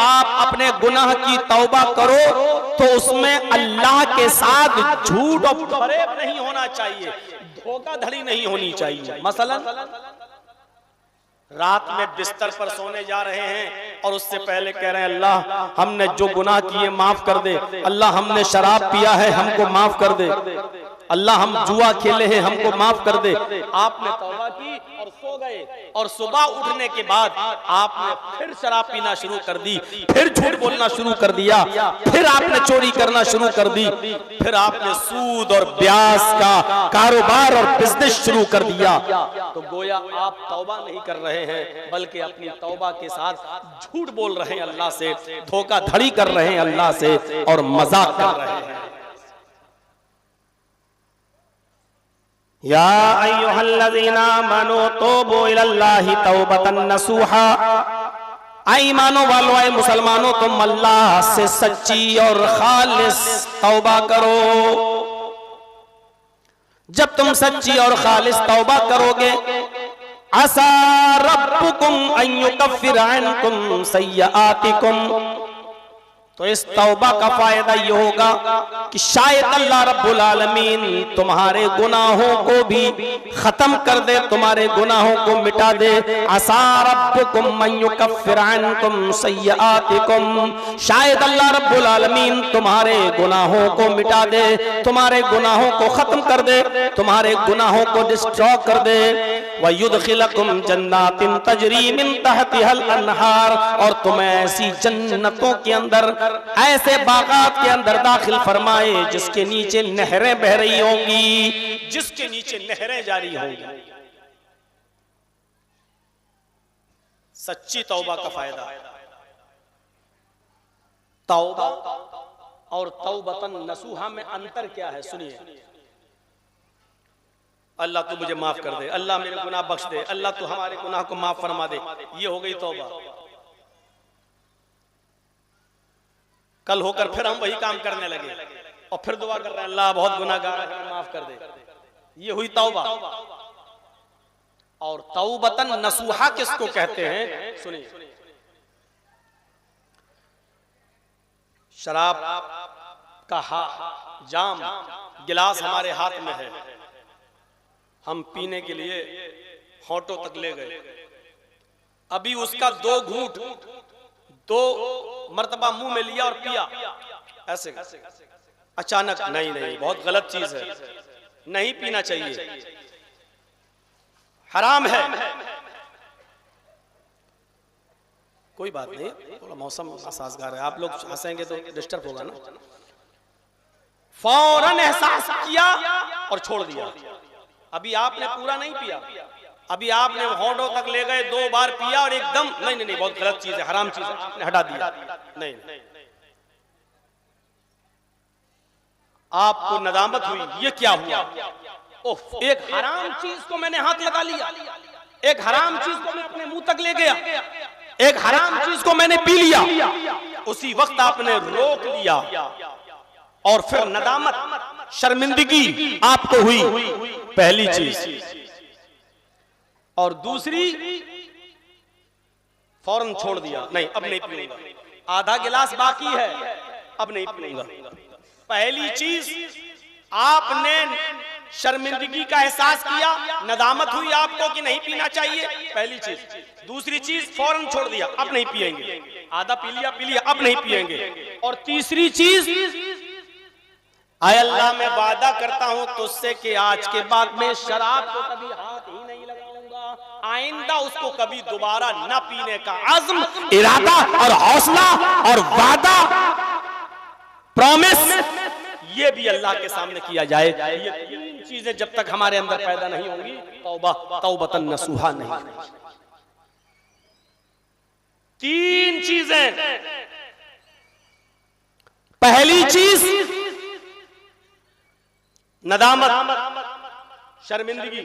पाप अपने गुनाह की तौबा करो तो उसमें अल्लाह के साथ झूठ और फरेब नहीं होना चाहिए, धोखाधड़ी नहीं होनी चाहिए। मसलन रात में बिस्तर पर सोने जा रहे हैं और उससे पहले कह रहे हैं अल्लाह हमने जो गुनाह किए माफ कर दे, अल्लाह हमने शराब पिया है हमको माफ कर दे, अल्लाह हम जुआ खेले हैं हमको माफ कर दे। आपने तौबा की और सो गए और सुबह उठने के बाद आपने फिर शराब पीना शुरू कर दी, फिर झूठ बोलना शुरू कर दिया, फिर आपने चोरी करना शुरू कर दी, फिर आपने सूद और ब्याज का कारोबार और बिजनेस शुरू कर दिया, तो गोया आप तौबा नहीं कर रहे हैं बल्कि अपनी तौबा के साथ झूठ बोल रहे हैं अल्लाह से, धोखाधड़ी कर रहे हैं अल्लाह से और मजाक कर रहे हैं। या अय्युहल्लज़ीना आमनू तूबू इलल्लाहि तौबतन नसूहा, ईमानो वालों आए मुसलमानों तुम अल्लाह से सच्ची और खालिस तौबा करो। जब तुम सच्ची और खालिस तौबा करोगे असा रब्बुकुम अन युकफ्फिर अन्कुम सय्यआतिकुम, तो इस तौबा का फायदा ये होगा कि शायद अल्लाह रब्बुल आलमीन तुम्हारे गुनाहों को भी खत्म कर दे, तुम्हारे गुनाहों को मिटा दे। असा रब्बुकुम मन युकफ्फिर अन्कुम सय्यआतिकुम, शायद अल्लाह रब्बुल आलमीन तुम्हारे गुनाहों को मिटा दे, तुम्हारे गुनाहों को खत्म कर दे, तुम्हारे गुनाहों को डिस्ट्रॉय कर दे। व युदखिलकुम जन्नातिन तजरी मिन तहतिहल अनहार, और तुम्हें ऐसी जन्नतों के अंदर, ऐसे बागात के अंदर दाखिल फरमाए जिसके नीचे नहरें बह रही होंगी, जिसके नीचे नहरें जारी होंगी। सच्ची तौबा का फायदा। तौबा और तौबतन नसूहा में अंतर क्या है सुनिए। अल्लाह तू मुझे माफ कर दे, अल्लाह मेरे गुनाह बख्श दे, अल्लाह तू हमारे गुनाह को माफ फरमा दे, ये हो गई तौबा। कल होकर फिर हम वही काम करने लगे और फिर दुआ कर रहे हैं अल्लाह बहुत गुनाहगार है माफ कर दे, ये हुई तौबा। और तौबतन नसूहा किसको कहते हैं सुनिए। शराब का जाम गिलास हमारे हाथ में है, हम पीने के लिए होठों तक ले गए, अभी उसका 2 घूंट 2 मर्तबा मुंह में लिया और पिया ऐसे अचानक, नहीं नहीं बहुत गलत चीज है, नहीं पीना चाहिए, हराम है। कोई बात नहीं, थोड़ा मौसम साजगार है, आप लोग हंसेंगे तो डिस्टर्ब होगा ना। फौरन एहसास किया और छोड़ दिया। अभी आपने पूरा नहीं पिया, अभी आपने होठों तक ले गए, 2 बार पिया और एकदम नहीं नहीं नहीं बहुत गलत चीज है, हराम चीज है, आपने हटा दिया। नहीं, आपको नदामत हुई, ये क्या हुआ? ओह, एक हराम चीज को मैंने हाथ लगा लिया, एक हराम चीज को मैं अपने मुंह तक ले गया, एक हराम चीज को मैंने पी लिया। उसी वक्त आपने रोक लिया और फिर नदामत, शर्मिंदगी आपको हुई, पहली चीज। और दूसरी, फौरन छोड़ दिया, नहीं अब नहीं पीऊंगा, आधा गिलास बाकी है, अब नहीं पीऊंगा। पहली चीज आपने शर्मिंदगी का एहसास किया, नदामत हुई आपको कि नहीं पीना चाहिए, पहली चीज। दूसरी चीज फौरन छोड़ दिया, अब नहीं पिएंगे, आधा पी लिया अब नहीं पिएंगे। और तीसरी चीज, आय अल्लाह मैं वादा करता हूं तुझसे कि आज के बाद में शराब को कभी हाथ ही नहीं लगाऊंगा, आइंदा उसको कभी दोबारा न पीने का अज़्म, इरादा और हौसला और वादा, प्रॉमिस, ये भी अल्लाह के सामने किया जाए। ये 3 चीजें जब तक हमारे अंदर पैदा नहीं होंगी, तौबा तौबतन नसूहा नहीं। 3 चीजें। पहली चीज नदामत, शर्मिंदगी,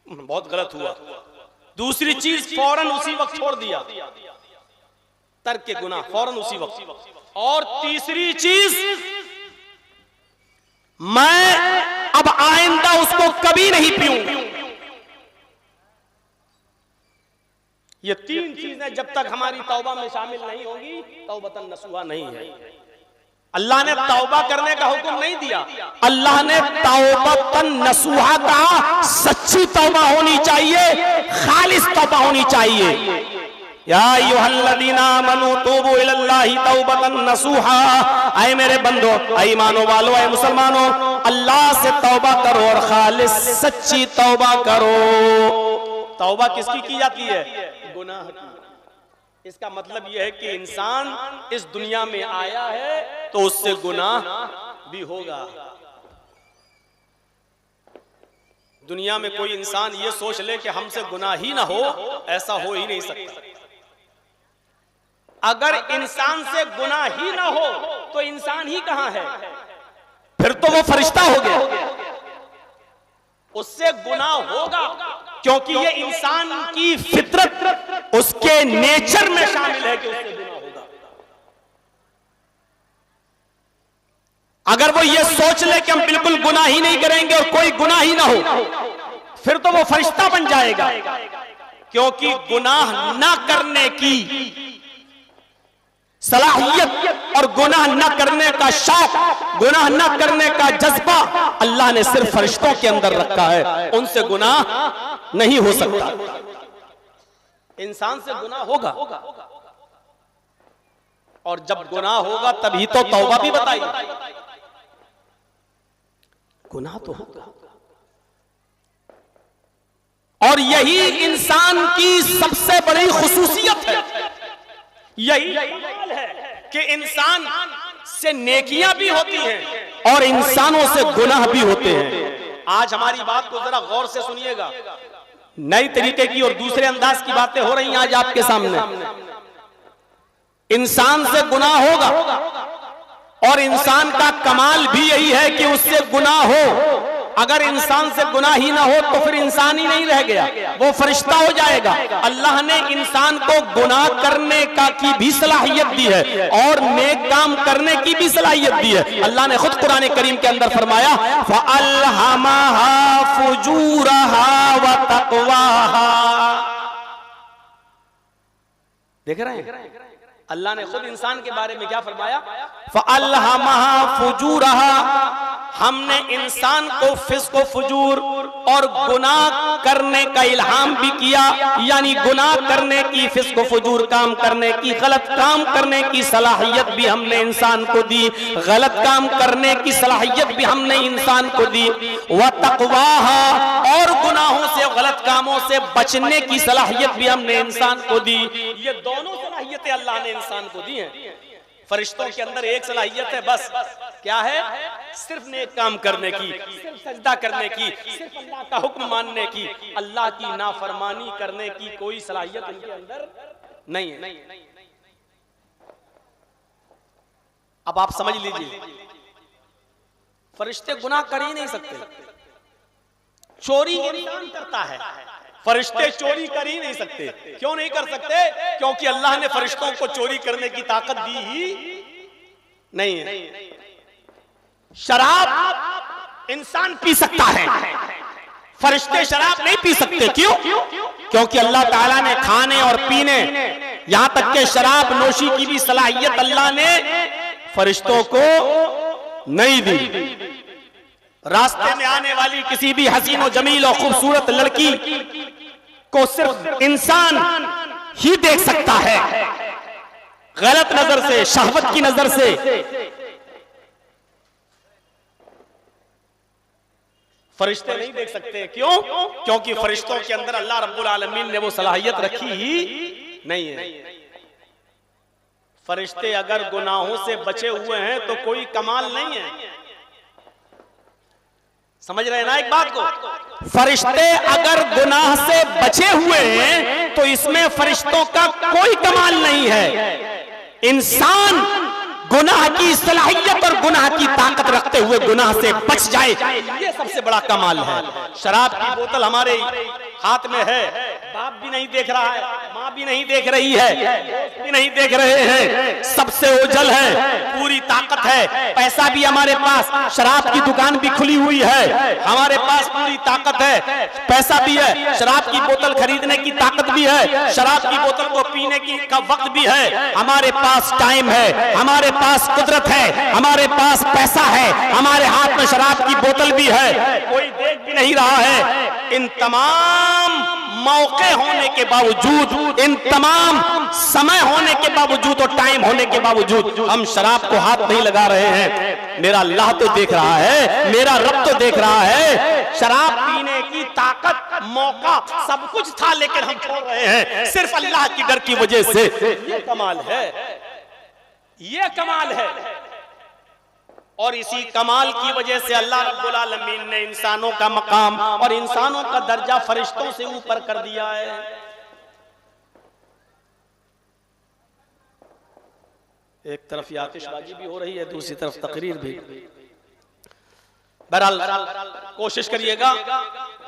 बहुत गलत हुआ। दूसरी चीज फौरन उसी वक्त छोड़ दिया, तर्क के गुनाह फौरन उसी वक्त। और तीसरी चीज, मैं अब आइंदा उसको कभी नहीं पीऊंगा। ये तीन चीजें जब तक हमारी तौबा में शामिल नहीं होंगी, तौबतन नसूहा नहीं है। अल्लाह ने तौबा करने का हुक्म नहीं दिया, अल्लाह ने तौबतन नसूहा कहा। सच्ची तौबा होनी चाहिए, खालिस तौबा होनी चाहिए। या अय्युहल्लज़ीना आमनू तूबू इलल्लाहि तौबतन नसूहा, ऐ मेरे बंदो, ऐ ईमानो वालो, ऐ मुसलमानों, अल्लाह से तौबा करो और खालिस सच्ची तौबा करो। तौबा किसकी की जाती है? गुनाह की। इसका मतलब यह है कि इंसान इस दुनिया में आया है तो उससे गुनाह भी होगा। दुनिया में कोई इंसान ये सोच ले कि हमसे गुनाह ही ना हो, ऐसा हो ही नहीं सकता। अगर इंसान से गुनाह ही ना हो तो इंसान ही कहां है? फिर तो वो फरिश्ता हो गया। उससे गुनाह होगा क्योंकि ये इंसान की फितरत, उसके नेचर में शामिल है कि उससे गुनाह होगा। अगर वो ये सोच ले कि हम बिल्कुल गुनाह ही नहीं करेंगे और कोई गुनाह ही ना हो, फिर तो वो फरिश्ता बन जाएगा। क्योंकि गुनाह ना करने की सलाहियत और गुनाह न करने का शौक, गुनाह न करने का जज्बा अल्लाह ने सिर्फ फरिश्तों के अंदर रखा है। उनसे गुनाह नहीं हो सकता। इंसान से गुनाह होगा और जब गुनाह होगा तभी तो तौबा भी बताई। गुनाह तो होगा और यही इंसान की सबसे बड़ी खुसूसियत है। यही है कि इंसान से नेकियां भी होती हैं और इंसानों से गुनाह भी होते हैं। आज हमारी बात को जरा गौर से सुनिएगा। नई तरीके की और दूसरे अंदाज की बातें हो रही हैं आज आपके सामने। इंसान से गुनाह होगा और इंसान का कमाल भी यही है कि उससे गुनाह हो। अगर इंसान से गुनाह ही ना हो तो फिर इंसान ही नहीं रह गया, वो फरिश्ता हो जाएगा। अल्लाह ने इंसान को गुनाह करने का की भी सलाहियत दी है और नेक काम करने की भी सलाहियत दी है। अल्लाह ने खुद कुरान करीम के अंदर फरमाया, फ़अल्हमहा फुजूरहा व तक़वाहा। देख रहे हैं अल्लाह ने खुद इंसान के बारे में क्या फरमाया? फ़अल्हमहा फुजूरहा, हमने इंसान को फिस्क व फुजूर और गुनाह करने का इल्हाम भी किया, यानी गुनाह करने की, फिस्क व फुजूर काम करने की, गलत काम करने की सलाहियत भी हमने इंसान को दी। गलत काम करने की सलाहियत भी हमने इंसान को दी। व तक़वाहा, और गुनाहों से, गलत कामों से बचने की सलाहियत भी हमने इंसान को दी। ये दोनों सलाहियतें अल्लाह ने इंसान को दी हैं। फरिश्तों के अंदर एक सलाहियत है बस, क्या है? सिर्फ नेक काम करने की, सिर्फ सजदा करने की, सिर्फ अल्लाह का हुक्म मानने की। अल्लाह की नाफरमानी करने की कोई सलाहियत उनके अंदर नहीं है। अब आप समझ लीजिए, फरिश्ते गुनाह कर ही नहीं सकते। चोरी इंसान करता है, फरिश्ते चोरी कर ही नहीं सकते। क्यों नहीं कर सकते? क्योंकि अल्लाह ने फरिश्तों को चोरी करने की ताकत दी ही नहीं है। शराब इंसान पी सकता है, फरिश्ते शराब नहीं पी सकते। क्यों? क्योंकि अल्लाह ताला ने खाने और पीने, यहां तक के शराब नोशी की भी सलाहियत अल्लाह ने फरिश्तों को नहीं दी। रास्ते में आने वाली किसी भी हसीन और जमील और खूबसूरत लड़की को सिर्फ इंसान ही देख सकता है, गलत नजर से, शहवत की नजर से। फरिश्ते नहीं देख सकते। क्यों? क्योंकि फरिश्तों के अंदर अल्लाह रब्बुल आलमीन ने वो सलाहियत रखी ही नहीं है। फरिश्ते अगर गुनाहों से बचे हुए हैं तो कोई कमाल नहीं है। समझ रहे हैं ना एक बात को? फरिश्ते अगर गुनाह से बचे हुए हैं तो इसमें फरिश्तों का कोई कमाल नहीं है। इंसान गुनाह की सलाहियत और गुनाह की ताकत रखते हुए गुनाह से बच जाए, ये सबसे बड़ा कमाल है। शराब की बोतल हमारे हाथ में है, बाप भी नहीं देख रहा है, माँ भी नहीं देख रही है, दोस्त भी नहीं देख रहे हैं, सबसे ओझल है, पूरी ताकत है, पैसा भी हमारे पास, शराब की दुकान भी खुली हुई है, हमारे पास पूरी ताकत है, पैसा भी है, शराब की बोतल खरीदने की ताकत भी है, शराब की बोतल को पीने की का वक्त भी है, हमारे पास टाइम है, हमारे पास कुदरत है, हमारे पास पैसा है, हमारे हाथ में शराब की बोतल भी है, कोई देख भी नहीं रहा है। इन तमाम मौके होने के बावजूद, इन तमाम समय होने के बावजूद और टाइम होने के बावजूद हम शराब को हाथ नहीं लगा रहे हैं। मेरा अल्लाह तो देख रहा है, मेरा रब तो देख रहा है। शराब पीने की ताकत, मौका सब कुछ था, लेकिन हम छोड़ रहे हैं सिर्फ अल्लाह की डर की वजह से। ये कमाल है, ये कमाल है। और इसी कमाल की वजह से अल्लाह रब्बुल आलमीन ने इंसानों का मकाम और इंसानों का दर्जा फरिश्तों से ऊपर कर दिया है। एक तरफ ये आतिशबाजी भी हो रही है, दूसरी तरफ तकरीर भी। बहरहाल कोशिश करिएगा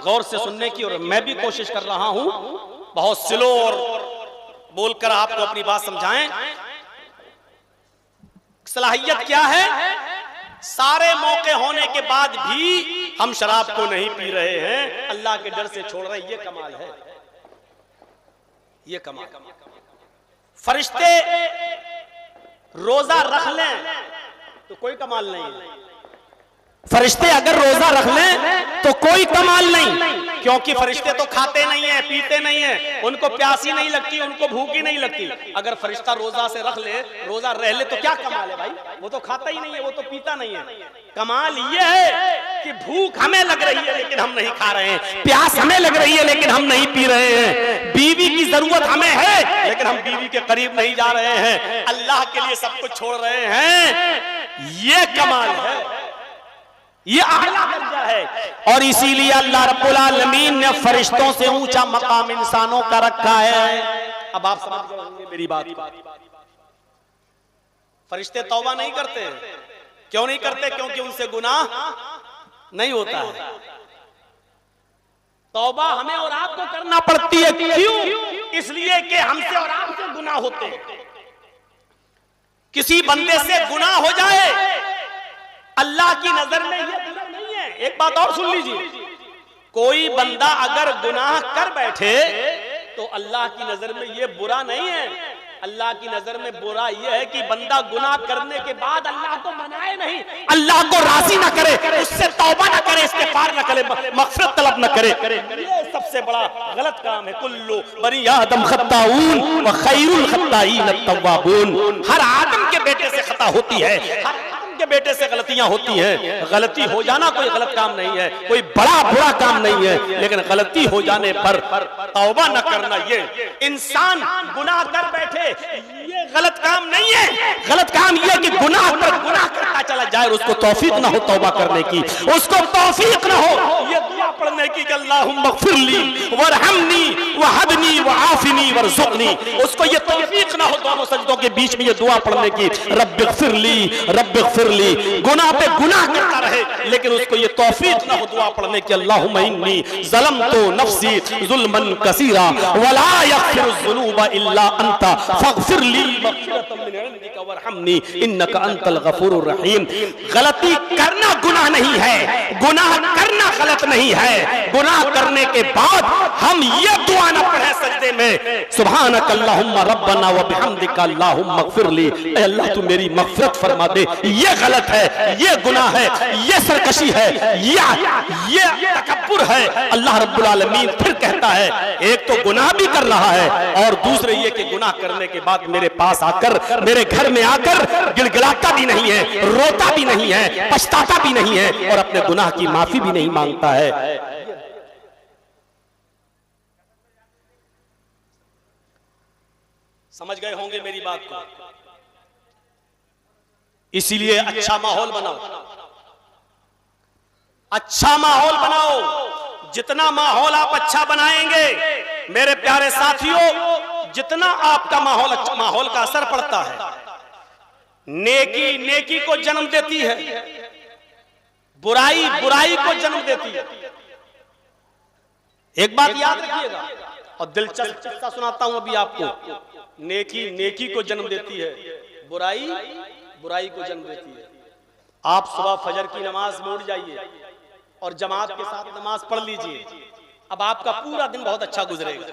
गौर से सुनने की, और मैं भी कोशिश कर रहा हूं बहुत स्लो और बोलकर आपको अपनी बात समझाएं। सलाहियत क्या है? सारे मौके होने के बाद भी हम शराब को नहीं पी रहे हैं, अल्लाह के डर से छोड़ रहे हैं। ये कमाल है, ये कमाल। फरिश्ते रोजा रख लें तो कोई कमाल नहीं है। फरिश्ते अगर रोजा रख लें तो कोई कमाल नहीं, क्योंकि फरिश्ते तो खाते नहीं है, पीते नहीं है, उनको प्यासी नहीं लगती, उनको भूखी नहीं लगती। अगर फरिश्ता रोजा से रख ले, रोजा रह ले, तो क्या कमाल है भाई? वो तो खाता ही नहीं है, वो तो पीता नहीं है। कमाल ये है कि भूख हमें लग रही है लेकिन हम नहीं खा रहे हैं, प्यास हमें लग रही है लेकिन हम नहीं पी रहे हैं, बीवी की जरूरत हमें है लेकिन हम बीवी के करीब नहीं जा रहे हैं, अल्लाह के लिए सब कुछ छोड़ रहे हैं। ये कमाल है, ये आला दर्जा है। और इसीलिए अल्लाह रब्बुल आलमीन ने फरिश्तों से ऊंचा मकाम इंसानों का रखा है। अब आप समझ गए होंगे मेरी बात। फरिश्ते तौबा नहीं करते। क्यों नहीं करते? क्योंकि उनसे गुनाह नहीं होता है। तौबा हमें और आपको करना पड़ती है। क्यों? इसलिए कि हमसे और आपसे गुनाह होते हैं। किसी बंदे से गुनाह हो जाए, अल्लाह की नजर में ये बुरा नहीं है। एक बात और सुन लीजिए, कोई बंदा अगर गुनाह कर बैठे तो अल्लाह की नजर में ये बुरा नहीं है। अल्लाह की नजर में बुरा यह है कि बंदा गुनाह करने के बाद अल्लाह को मनाए नहीं, अल्लाह को राजी ना करे, उससे तौबा ना करे, इस्तिग़फ़ार ना करे, मग़फ़िरत तलब ना करे। ये सबसे बड़ा गलत काम है। कुल्लु बनी आदम खत्ताऊन व खैरुल खत्ताईन अत-तव्वाबून। हर आदम के बेटे से खता होती है, हर के बेटे से गलतियां होती हैं। गलती हो जाना कोई गलत काम नहीं है, कोई बड़ा बुरा काम नहीं है, लेकिन गलती हो जाने पर तौबा न करना, ये इंसान गुनाह कर बैठे, ये गलत काम नहीं है। गलत काम ये कि गुनाह पर गुनाह करता चला जाए, उसको तौफीक ना हो तौबा करने की, उसको तौफीक ना हो ये दुआ पढ़ने की कि अल्लाहुम्मा ग़फ़िरली वरहमनी वहदनी वआफ़िनी वरज़ुक़नी, उसको ये तौफीक ना हो दोनों सजदों के बीच में ये दुआ पढ़ने की, रब्बिग़फ़िरली गुनाह पे गुनाह करता रहे, लेकिन उसको ये तौफीक ना हो दुआ पढ़ने की अल्लाहुम्मा इन्नी ज़लमतु नफ्सी ज़ुल्मन कसीरा वला यग़फ़िरुज़्ज़ुनूबा इल्ला अंता फ़ग़फ़िरली मग़फ़िरतम मिन इंदिका वरहमनी इन्नका अंतल गफ़ूरुर रहीम। गलती करना गुनाह नहीं है, गुनाह करना गलत नहीं है। गुनाह करने के बाद हम ये दुआ ना पढ़े सजदे में, सुब्हानक अल्लाहुम्मा रब्बना व बिहम्दिका अल्लाहुम्मा ग़फ़िरली, ऐ अल्लाह तू मेरी मग़फ़िरत फरमा दे, ये गलत है, ये गुनाह है, ये सरकशी है, ये तकब्बुर है। अल्लाह रब्बुल आलमीन फिर कहता है, एक तो गुनाह भी कर रहा है और दूसरे ये कि गुनाह करने के बाद मेरे पास आकर, मेरे घर में आकर गिड़गिड़ाता भी नहीं है, रोता भी नहीं है, पछताता भी नहीं है और अपने गुनाह की माफी भी नहीं मांगता है। समझ गए होंगे मेरी बात को। इसीलिए अच्छा माहौल बनाओ, अच्छा माहौल बनाओ। जितना माहौल आप अच्छा बनाएंगे मेरे प्यारे साथियों, जितना आपका माहौल का असर पड़ता है। नेकी नेकी को जन्म देती है, बुराई बुराई को जन्म देती है। एक बात याद रखिएगा और दिलचस्प किस्सा सुनाता हूं अभी आपको। नेकी नेकी को जन्म देती है, बुराई बुराई को जन्म देती है। आप सुबह फजर की नमाज में उठ जाइए और जमात के साथ नमाज पढ़ लीजिए। अब आपका पूरा दिन बहुत अच्छा गुजरेगा।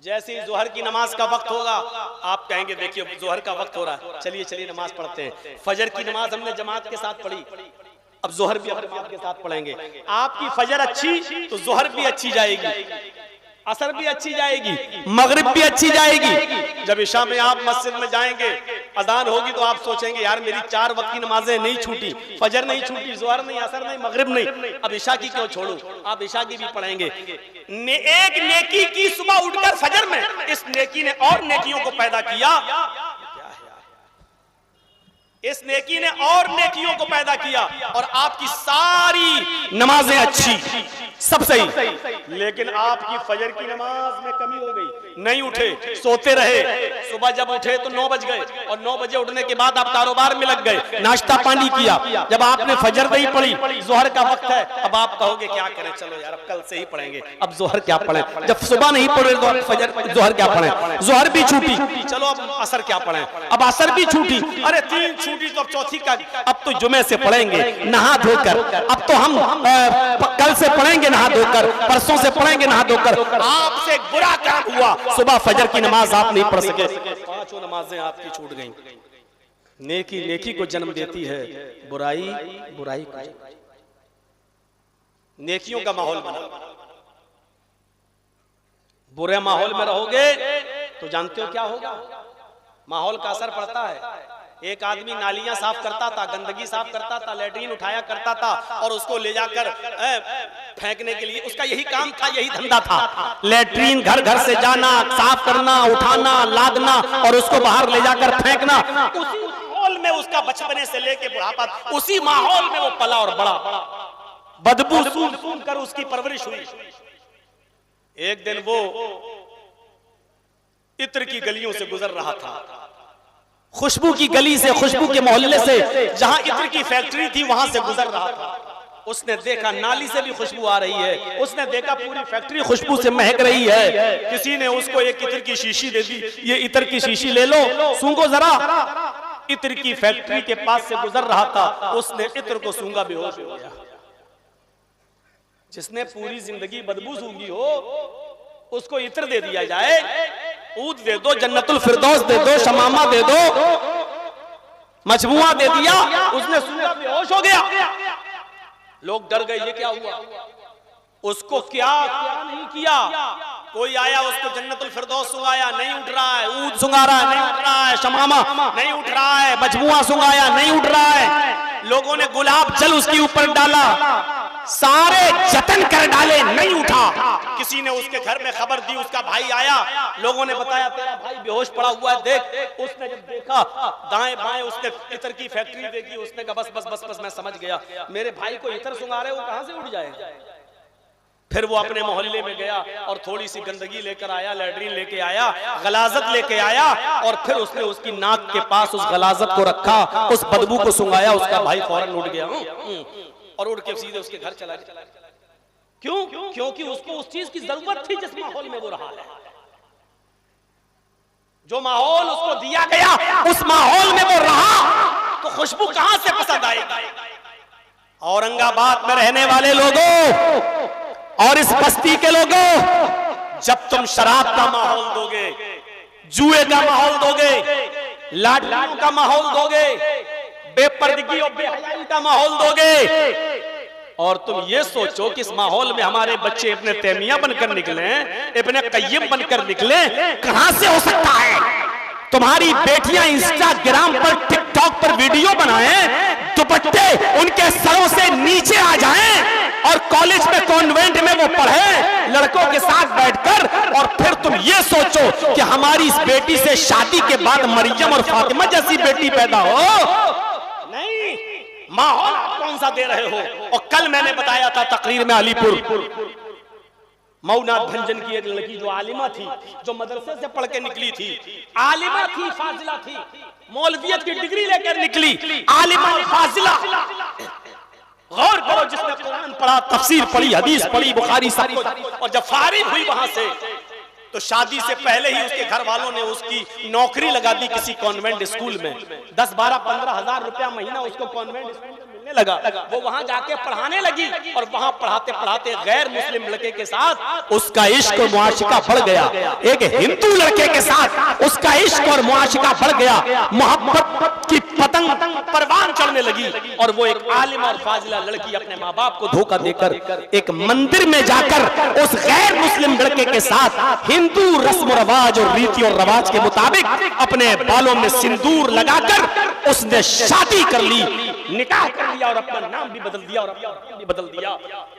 जैसे ही जोहर की नमाज का वक्त होगा, आप कहेंगे देखिए जोहर का वक्त हो रहा है, चलिए चलिए नमाज पढ़ते हैं। फजर की नमाज हमने जमात के साथ पढ़ी, अब जोहर भी जमात के साथ पढ़ेंगे। आपकी फजर अच्छी तो जोहर भी अच्छी जाएगी, असर भी अच्छी जाएगी, मगरिब भी अच्छी जाएगी। जब इशा में आप मस्जिद में जाएंगे, अजान होगी तो आप सोचेंगे यार मेरी 4 वक्त की नमाजें नहीं छूटी, फजर नहीं छूटी, जोहर नहीं, असर नहीं, मगरिब नहीं, अब इशा की क्यों छोड़ूं? आप इशा की भी पढ़ेंगे। एक नेकी की सुबह उठकर फजर में, इस नेकी ने और नेकियों को पैदा किया। इस नेकी ने और नेकियों को पैदा किया और आपकी सारी नमाजें अच्छी, सब सही। लेकिन आपकी फजर की नमाज में कमी हो गई, नहीं उठे, सोते रहे। सुबह जब उठे तो 9 बज गए और 9 बजे उठने के बाद आप कारोबार में लग गए, नाश्ता पानी किया। जब आपने फजर नहीं पढ़ी, जोहर का वक्त है, अब आप कहोगे क्या करें, चलो यार अब कल से ही पढ़ेंगे, अब जोहर क्या पढ़ें। जब सुबह नहीं पढ़े तो फजर जोहर क्या पढ़ें, जोहर भी छूटी, चलो अब असर क्या पढ़ें, अब असर भी छूटी, अरे 3 छूटी तो अब चौथी का, अब तो जुमे से पढ़ेंगे नहा धोकर, अब तो हम कल से पढ़ेंगे नहा धोकर, परसों से पढ़ेंगे नहा धोकर। आपसे एक बुरा काम हुआ, सुबह फजर की नमाज आप नहीं पढ़ सके, 5 नमाजें आपकी छूट गईं। नेकी नेकी को जन्म देती है, बुराई बुराई को। नेकियों का माहौल बना, बुरे माहौल में रहोगे तो जानते हो क्या होगा, माहौल का असर पड़ता है। एक आदमी नालियां साफ करता था, गंदगी साफ करता था, लैट्रीन उठाया करता था और उसको ले जाकर फेंकने के लिए, उसका यही काम था, यही धंधा था। लैट्रीन घर घर से जाना, साफ करना, उठाना, लादना और उसको बाहर ले जाकर फेंकना। उसी माहौल में उसका बचपने से लेके बुढ़ापा, उसी माहौल में वो पला और बड़ा, बदबू सूंघ सूंघ कर उसकी परवरिश हुई। एक दिन वो इत्र की गलियों से गुजर रहा था, खुशबू की गली से, खुशबू के मोहल्ले से, जहां इत्र की फैक्ट्री थी वहां से गुजर रहा था। उसने देखा नाली से भी खुशबू आ रही है, उसने देखा पूरी फैक्ट्री खुशबू से महक रही है। किसी ने उसको एक इत्र की शीशी दे दी, ये इत्र की शीशी ले लो, सूंघो जरा। इत्र की फैक्ट्री के पास से गुजर रहा था, उसने इत्र को सूंघा, बेहोश हो गया। जिसने पूरी जिंदगी बदबू सूंघी हो उसको इत्र दे दिया जाए, ऊद दे दो, जन्नतुल फिरदौस दे दो, शमामा दे दो, मजमुआ दे दिया, उसने सूंघा, बेहोश हो गया। लोग डर गए, ये क्या हुआ? उसको क्या क्या नहीं किया। कोई आया उसको जन्नतुल फिरदौस सुंघाया, नहीं उठ रहा है, ऊद सुंघा रहा है, नहीं उठ रहा है, शमामा नहीं उठ रहा है, मजमुआ सुंघाया, नहीं उठ रहा है। लोगों ने गुलाब जल उसके ऊपर डाला, सारे जतन कर डाले, नहीं उठा। किसी ने उसके घर में खबर दी, उसका भाई आया, लोगों ने बताया तेरा भाई बेहोश पड़ा हुआ है, देख। उसने जब देखा दाएं बाएं, उसने इत्र की फैक्ट्री देखी, उसने कहा बस बस बस बस मैं समझ गया, मेरे भाई को इत्र सुंघा रहे, वो कहां से उठ जाएगा। फिर वो अपने मोहल्ले में गया और थोड़ी सी गंदगी लेकर आया, लैट्रीन लेके आया, गलाजत लेके आया और फिर उसने उसकी नाक के पास उस गलाजत को रखा, उस बदबू को सुंघाया। उसका भाई फौरन उठ गया और उठ के सीधे उसके घर चला गया। क्यों? क्योंकि उसको उस चीज की जरूरत थी जिस माहौल में वो रहा है। जो माहौल उसको दिया गया उस माहौल में वो रहा तो खुशबू कहां से पसंद आएगी। औरंगाबाद में रहने वाले लोगों और इस बस्ती के लोगों, जब तुम शराब का माहौल दोगे, जुए का माहौल दोगे, लाडलियों का माहौल दोगे, बेपर्दगी और बेहयाई का माहौल दोगे और तुम ये सोचो कि इस माहौल में हमारे बच्चे अपने तैमिया बनकर निकले, अपने कय्यम बनकर निकले, कहां से हो सकता है। तुम्हारी बेटियां इंस्टाग्राम पर, टिकटॉक पर वीडियो बनाएं, दुपट्टे उनके सरों से नीचे आ जाएं और कॉलेज में, कॉन्वेंट में वो पढ़े लड़कों के साथ बैठकर, और फिर तुम ये सोचो कि हमारी इस बेटी से शादी के बाद मरियम और फातिमा जैसी बेटी पैदा हो। नहीं, माहौल आप कौन सा दे रहे हो। और कल मैंने बताया था तकरीर में, अलीपुर मऊनाथ भंजन की एक लड़की जो आलिमा थी, जो मदरसे से पढ़ के निकली थी, आलिमा थी, फाजिला थी, मौलवियत की डिग्री लेकर निकली, आलिमा फाजिला। गौर करो, जिसने कुरान पढ़ा, तफसीर पढ़ी, हदीस पढ़ी, बुखारी सब कुछ, और जब फारिग हुई वहां से तो शादी से पहले ही उसके घर वालों ने उसकी नौकरी लगा दी किसी कॉन्वेंट स्कूल में। 10, 12, 15 हजार रुपया महीना उसको कॉन्वेंट स्कूल में मिलने लगा। वो वहां जाके पढ़ाने लगी और वहां पढ़ाते पढ़ाते गैर मुस्लिम लड़के के साथ उसका इश्क और मुआशिका बढ़ गया। एक हिंदू लड़के के साथ उसका इश्क और मुआशिका बढ़ गया। मोहब्बत की पतंग परवान चढ़ने लगी और वो एक आलिम और फाजिला लड़की अपने माँ बाप को धोखा देकर एक मंदिर में जाकर उस गैर मुस्लिम लड़के के साथ हिंदू रस्म रवाज और रीति और रवाज के मुताबिक अपने बालों में सिंदूर लगाकर उसने शादी कर ली, निकाह कर लिया और अपना नाम भी बदल दिया और अपना नाम भी बदल दिया।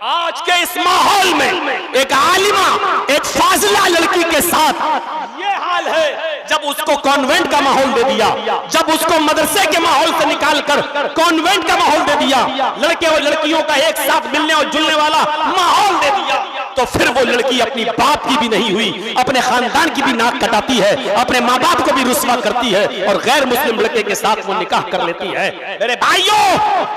आज के इस माहौल में एक आलिमा, एक फाजिला लड़की के साथ ये हाल है। जब उसको कॉन्वेंट का माहौल दे दिया, जब उसको मदरसे के माहौल से निकालकर कॉन्वेंट का माहौल दे दिया, लड़के और लड़कियों का एक साथ मिलने और जुलने वाला माहौल दे दिया, तो फिर वो लड़की अपनी बाप की भी नहीं हुई, अपने खानदान की भी नाक कटाती है, अपने माँ बाप को भी रुस्वा करती है और गैर मुस्लिम लड़के के साथ वो निकाह कर लेती है। मेरे भाइयों,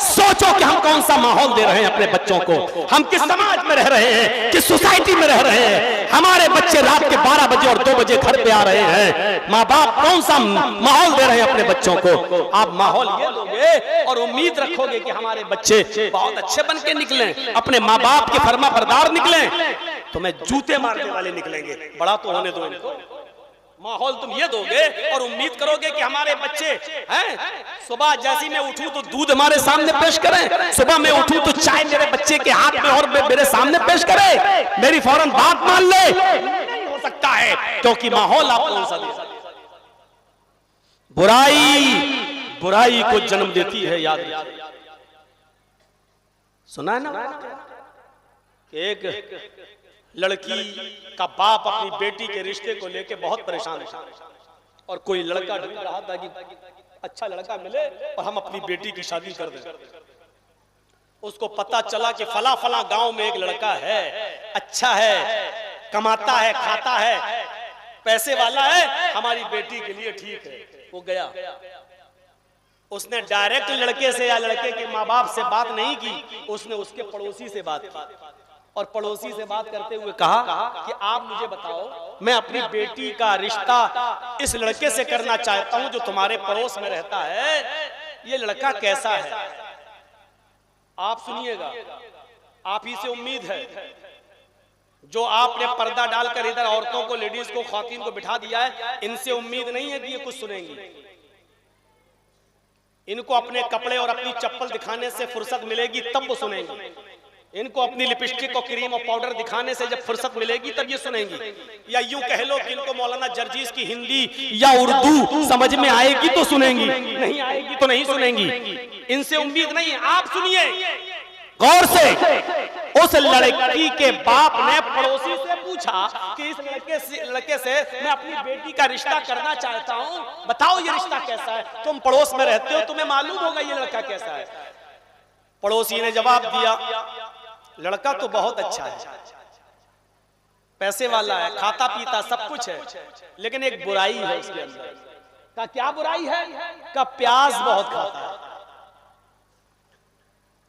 सोचो कि हम कौन सा माहौल दे रहे हैं अपने बच्चों को, हम किस समाज में रह रहे हैं, किस सोसाइटी में रह रहे हैं। हमारे बच्चे रात के 12 बजे और 2 बजे घर पे आ रहे हैं। माँ बाप कौन सा माहौल दे रहे हैं अपने बच्चों को? आप माहौल ये दोगे और उम्मीद रखोगे कि हमारे बच्चे बहुत अच्छे बन के निकले, अपने माँ बाप के फरमा बरदार निकले, तो मैं जूते मारने वाले निकलेंगे। बड़ा तो होने दो इनको। माहौल तुम ये दोगे और उम्मीद करोगे कि हमारे बच्चे हैं, सुबह जैसी मैं उठूं तो दूध हमारे सामने पेश करें, सुबह मैं उठूं तो चाय मेरे बच्चे के हाथ में और मेरे सामने पेश करे, मेरी फौरन बात मान ले, नहीं हो सकता है, क्योंकि माहौल आप कौन सा दे। बुराई को जन्म देती है। याद रखिए, सुना है ना, एक लड़की का बाप अपनी बेटी के रिश्ते को लेके बहुत परेशान था और कोई लड़का ढूंढ रहा था कि अच्छा लड़का मिले और हम अपनी बेटी की शादी कर दें। उसको पता चला कि फला फला गांव में एक लड़का है, अच्छा है, कमाता है, खाता है, पैसे वाला है, हमारी बेटी के लिए ठीक है। वो गया, उसने डायरेक्ट लड़के से या लड़के के माँ बाप से बात नहीं की, उसने उसके पड़ोसी से बात की और पड़ोसी से बात करते हुए कहा कि आप मुझे बताओ, मैं अपनी बेटी का रिश्ता इस लड़के से करना चाहता हूं जो तुम्हारे पड़ोस में रहता है, ये लड़का कैसा है? आप सुनिएगा, आप ही से उम्मीद है, जो आपने पर्दा डालकर इधर औरतों को, लेडीज को, ख्वातीन को बिठा दिया है, इनसे उम्मीद नहीं है कि ये कुछ सुनेंगी। इनको अपने कपड़े और अपनी चप्पल दिखाने से फुर्सत मिलेगी तब वो सुनेंगी। इनको अपनी लिपस्टिक और क्रीम और पाउडर दिखाने से जब फुर्सत मिलेगी तब ये सुनेंगी। या यूं कह लो कि इनको मौलाना जर्जीस की हिंदी या उर्दू समझ में आएगी तो सुनेंगी, नहीं आएगी तो नहीं सुनेंगी। इनसे उम्मीद नहीं है। आप सुनिए गौर से, उस लड़की के बाप ने पड़ोसी से पूछा कि इस लड़के से मैं अपनी बेटी का रिश्ता करना चाहता हूं, बताओ ये रिश्ता कैसा है? तुम पड़ोस में रहते हो, तुम्हें मालूम होगा ये लड़का कैसा है। पड़ोसी ने जवाब दिया, लड़का तो बहुत अच्छा है, पैसे वाला है, खाता पीता सब कुछ है, लेकिन एक बुराई है उसके अंदर। का क्या बुराई है? का प्याज बहुत खाता है।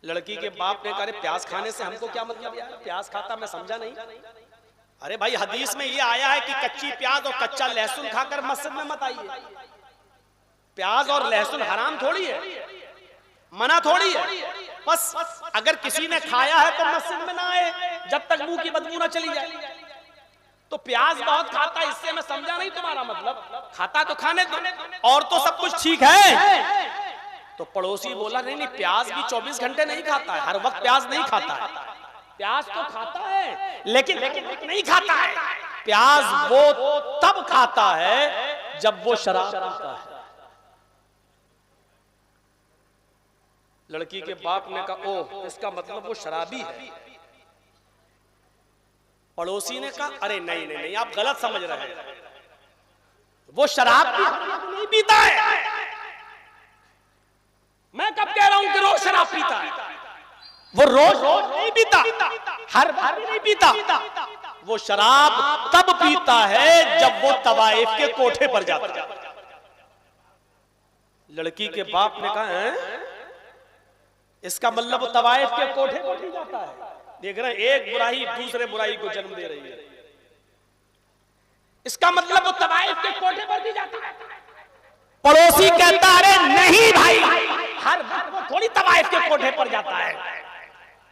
लड़की के बाप ने कहा, प्याज खाने से हमको क्या मतलब यार, प्याज खाता मैं समझा नहीं। अरे भाई, हदीस में ये आया है कि कच्ची प्याज और कच्चा लहसुन खाकर मस्जिद में मत आइए। प्याज और लहसुन हराम थोड़ी है, मना थोड़ी है। बस अगर किसी ने खाया है तो मस्जिद में ना आए जब तक मुंह की बदबू ना चली जाए। तो प्याज बहुत खाता है, इससे मैं समझा नहीं तुम्हारा मतलब। खाता तो खाने दो, और तो सब कुछ ठीक है। तो पड़ोसी बोला, नहीं, प्याज भी 24 घंटे नहीं खाता है, हर वक्त प्याज नहीं खाता है। प्याज तो खाता है लेकिन नहीं खाता है। प्याज वो तब खाता है जब वो शराब पीता है। लड़की के बाप ने कहा, ओह, इसका मतलब वो शराबी है। पड़ोसी ने कहा, अरे नहीं, आप गलत समझ रहे हैं, वो शराब नहीं पीता है। मैं कब कह रहा हूं कि रोज शराब पीता है? वो रोज नहीं पीता, हर बार नहीं पीता। वो शराब तब पीता है जब वो तवाइफ के कोठे पर जाता है। लड़की के बाप ने कहा है इसका मतलब वो तवाइफ के कोठे पर भी जाता है। देख रहे हैं, एक बुराई दूसरे बुराई को जन्म दे रही है। इसका मतलब वो तवाइफ के कोठे पर भी जाता है। पड़ोसी कहता है अरे नहीं भाई, हर वक्त वो थोड़ी तवाइफ के कोठे पर जाता है,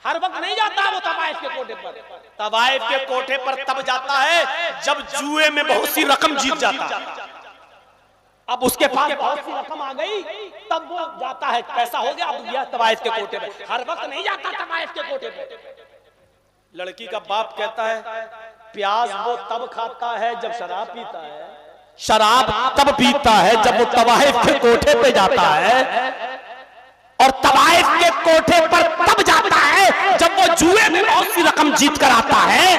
हर वक्त नहीं जाता वो तवाइफ के कोठे पर। तवाइफ के कोठे पर तब जाता है जब जुए में बहुत सी रकम जीत जाता है। अब उसके पास बहुत सी रकम आ गई तब वो जाता है, पैसा हो गया अब गया तवाइफ के कोठे पे, हर वक्त नहीं जाता तवाइफ के कोठे पे। लड़की का बाप कहता है प्याज वो तब खाता है जब शराब पीता है, शराब तब पीता है जब वो तवाइफ के कोठे पे जाता है, और तवाइफ के कोठे पर तब जाता है जब वो जुए में बहुत सी रकम जीत कर आता है।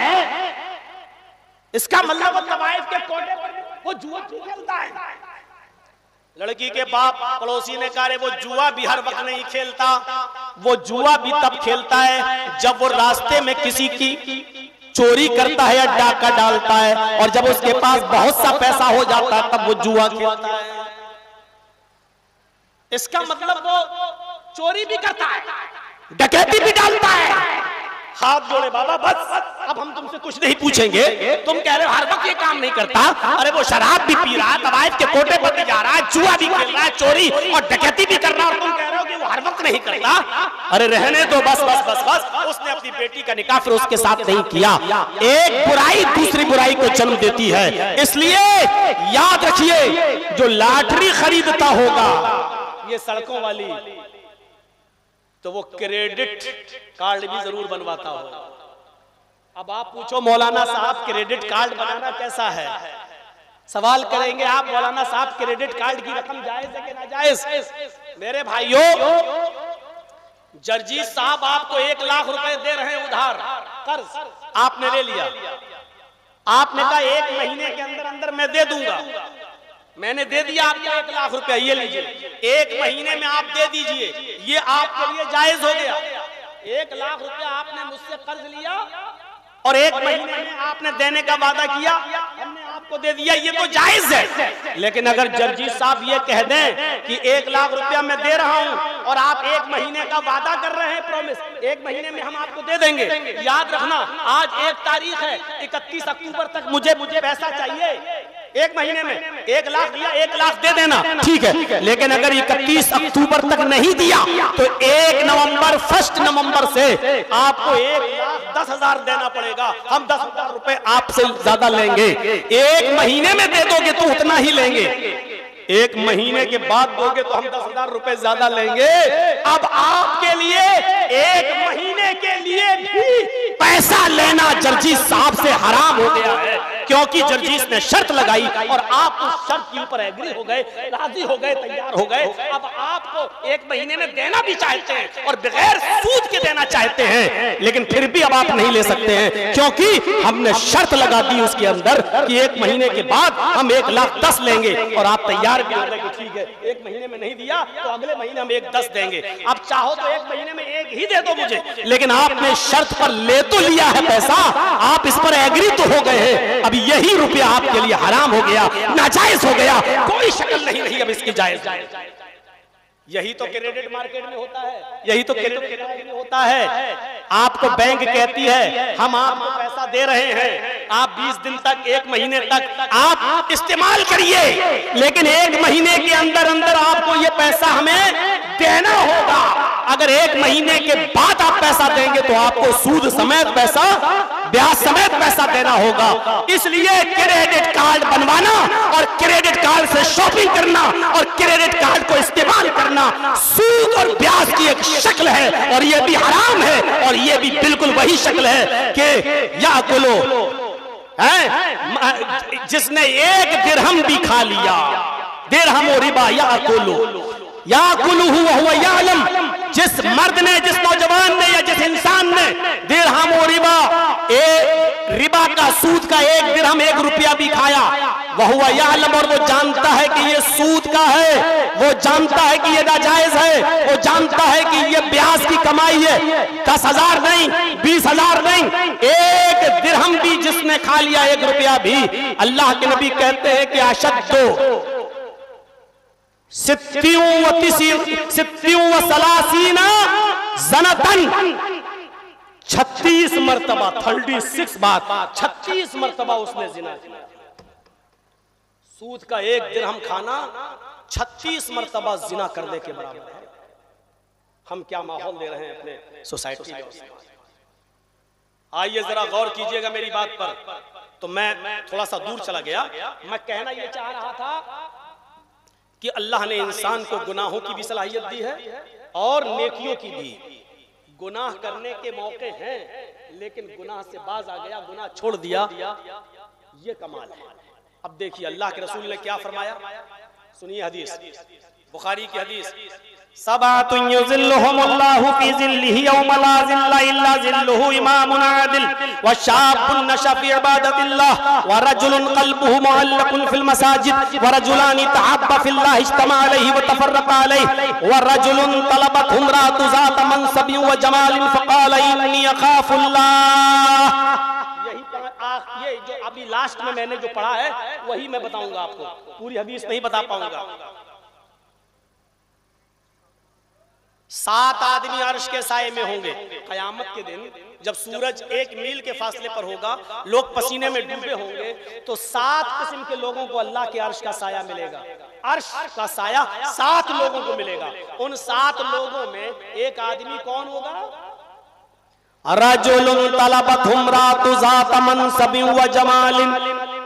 इसका मतलब वो तवाइफ के कोठे पर वो जुआ खेलता है। लड़की के बाप पड़ोसी ने कहा वो जुआ भी हर वक्त नहीं खेलता, वो जुआ भी तब खेलता है जब वो रास्ते में किसी की चोरी करता है या डाका डालता है, और जब उसके पास बहुत सा पैसा हो जाता है तब वो जुआ खेलता है। इसका मतलब वो चोरी भी करता है, डकैती भी डालता है। हाथ जोड़े बाबा बस, अब हम तुमसे कुछ नहीं पूछेंगे, तुम कह रहे हो हर वक्त ये काम नहीं करता, अरे वो शराब भी पी रहा है, तवाइफ के कोठे पर भी जा रहा है, जुआ भी खेल रहा है, चोरी और डकैती भी कर रहा है, और तुम कह रहे हो कि वो हर वक्त नहीं करता। अरे रहने दो बस बस बस बस। उसने अपनी बेटी का निकाह फिर उसके साथ नहीं किया। एक बुराई दूसरी बुराई को जन्म देती है, इसलिए याद रखिए जो लॉटरी खरीदता होगा ये सड़कों वाली, तो वो क्रेडिट कार्ड भी जरूर बनवाता हो। अब आप पूछो मौलाना साहब क्रेडिट कार्ड बनाना कैसा है, सवाल करेंगे आप मौलाना साहब क्रेडिट कार्ड की रकम जायज है कि नाजायज? मेरे भाइयों, जर्जी साहब आपको 1 लाख रुपए दे रहे हैं उधार कर्ज, आपने ले लिया, आपने कहा 1 महीने के अंदर अंदर मैं दे दूंगा, मैंने दे दिया आपको 1 लाख रुपया, ये लीजिए 1 महीने में आप दे दीजिए, ये आपके लिए जायज हो गया। 1 लाख रुपया आपने मुझसे कर्ज लिया और 1 महीने में आपने देने का वादा किया, हमने आपको दे दिया, ये तो जायज है। लेकिन अगर जर्जी साहब ये कह दें कि 1 लाख रुपया मैं दे रहा हूं और आप 1 महीने का वादा कर रहे हैं, प्रॉमिस 1 महीने में हम आपको दे देंगे, याद रखना आज 1 तारीख है, 31 अक्टूबर तक मुझे पैसा चाहिए, 1 महीने में 1 लाख दिया, 1 लाख दे देना, ठीक है। लेकिन अगर 31 अक्टूबर तक नहीं दिया तो 1 नवंबर से आपको 1,10,000 देना पड़ेगा। हम 10,000 रुपए आपसे ज्यादा लेंगे, 1 महीने में दे दोगे तो उतना ही लेंगे, 1 महीने के बाद दोगे तो हम 10,000 रुपए ज्यादा लेंगे। अब आपके लिए 1 महीने के लिए भी पैसा लेना जर्जी साहब से हराम हो गया है, क्योंकि जर्जीस ने शर्त लगाई और आप उस शर्त के ऊपर एग्री हो गए, राजी हो गए, तैयार हो गए। अब आपको 1 महीने में देना भी चाहते हैं और बगैर सूद के देना चाहते हैं, लेकिन फिर भी अब आप नहीं ले सकते हैं, क्योंकि हमने शर्त लगा दी उसके अंदर कि 1 महीने के बाद हम 1,10,000 लेंगे, और आप तैयार भी हो गए कि ठीक है 1 महीने में नहीं दिया तो अगले महीने हम 1,10,000 देंगे। अब चाहो तो 1 महीने में 1 ही दे दो मुझे, लेकिन आपने शर्त पर ले तो लिया है पैसा, आप इस पर एग्री तो हो गए हैं, अब यही रुपया आपके लिए हराम हो गया, नाजायज हो गया, कोई शक्ल नहीं रही अब इसकी जायज। यही तो क्रेडिट मार्केट में होता है, यही तो क्रेडिट में होता है। आपको बैंक कहती है हम आपको पैसा दे रहे हैं, आप 20 दिन तक 1 महीने तक आप इस्तेमाल करिए, लेकिन 1 महीने के अंदर अंदर आपको ये पैसा हमें देना होगा। अगर 1 महीने के बाद आप पैसा देंगे तो आपको सूद समेत पैसा, ब्याज समेत पैसा देना होगा। इसलिए क्रेडिट कार्ड बनवाना और क्रेडिट कार्ड से शॉपिंग करना और क्रेडिट कार्ड को इस्तेमाल करना सूद और ब्याज की एक शक्ल है, और ये भी हराम है, और ये भी बिल्कुल वही शक्ल है कि या कुलो जिसने 1 दिरहम भी खा लिया, दिरहम और रिबा या कुलू हुआ यालम, जिस मर्द ने, जिस नौजवान ने या जिस इंसान ने दिरहम और रिबा का सूद का 1 दिरहम 1 रुपया भी खाया, वह हुआ यालम, और वो जानता है कि ये सूद का है, वो जानता है कि ये नाजायज है, वो जानता है कि ये ब्याज की कमाई है, 10,000 नहीं, 20,000 नहीं, 1 दिरहम भी जिसने खा लिया 1 रुपया भी, अल्लाह के नबी कहते हैं कि अशद्दो सित्तियों व सलासीना ज़नतन, 36 मरतबा, 36 बात, 36 मरतबा उसने जिना किया। सूद का 1 दिरहम खाना 36 मरतबा जिना करने के बराबर है। हम क्या माहौल दे रहे हैं अपने सोसाइटी में। आइए जरा गौर कीजिएगा मेरी बात पर। तो मैं थोड़ा सा दूर चला गया। मैं कहना यह चाह रहा था कि अल्लाह ने इंसान को गुनाहों की भी सलाहियत दी है और नेकियों की भी। गुनाह करने के मौके हैं, लेकिन गुनाह से बाज आ गया, गुनाह छोड़ दिया, ये कमाल है। अब देखिए अल्लाह के रसूल ने क्या फरमाया, सुनिए हदीस, बुखारी की हदीस। सबातुन युज़िल्लुहुमुल्लाहु फी ज़िल्लिही यौमा ला ज़िल्ला इल्ला ज़िल्लुहु, इमामुन आदिल व शाबुन नशा फी इबादतिल्लाह व रजुलुन क़ल्बुहु मुअल्लक़ुन फिल मसाजिद व रजुलानि तहब्बा फिल्लाह इज्तमा अलैहि व तफर्रक़ा अलैहि व रजुलुन तलबत इम्राअतु ज़ात मनसबिन व जमालिन फ़क़ाल इन्नी अख़ाफ़ुल्लाह। ये जो अभी लास्ट में मैंने जो पढ़ा है वही मैं बताऊंगा आपको, पूरी हदीस नहीं बता पाऊंगा। 7 आदमी अर्श के साए में होंगे कयामत के दिन, जब सूरज 1 मील के फासले पर होगा, लोग पसीने में डूबे होंगे, तो 7 किस्म के लोगों को अल्लाह के अर्श का साया मिलेगा। अर्श का साया 7 लोगों को मिलेगा। उन 7 लोगों में एक आदमी कौन होगा? रजुलुन तलबत इम्राअतु ज़ात मनसबिन व जमालिन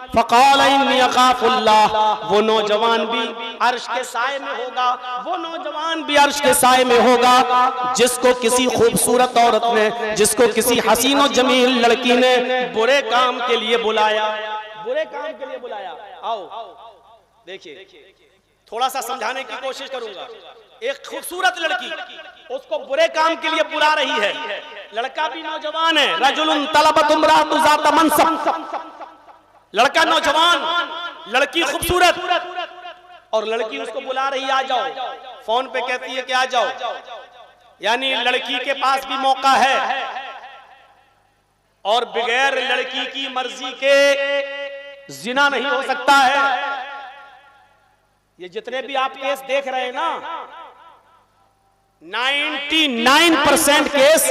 फ़क़ाल इन्नी अख़ाफ़ुल्लाह। वो नौजवान भी अर्श के साए में होगा, वो नौजवान भी अर्श के साए में होगा जिसको किसी खूबसूरत औरत ने, जिसको किसी हसीन और जमील लड़की ने बुरे काम के लिए बुलाया, बुरे काम के लिए बुलाया। आओ देखिए, थोड़ा सा समझाने की कोशिश करूंगा। एक खूबसूरत लड़की उसको बुरे काम के लिए बुला रही है, लड़का भी नौजवान है। रजुलुन तलबत इम्राअतु ज़ात मनसब, लड़का नौजवान, लड़की खूबसूरत, और लड़की उसको बुला रही आ जाओ, फोन पे कहती है कि आ जाओ, यानी लड़की के पास भी मौका है और बगैर लड़की की मर्जी के जिना नहीं हो सकता है। ये जितने भी आप केस देख रहे हैं ना, 99% केस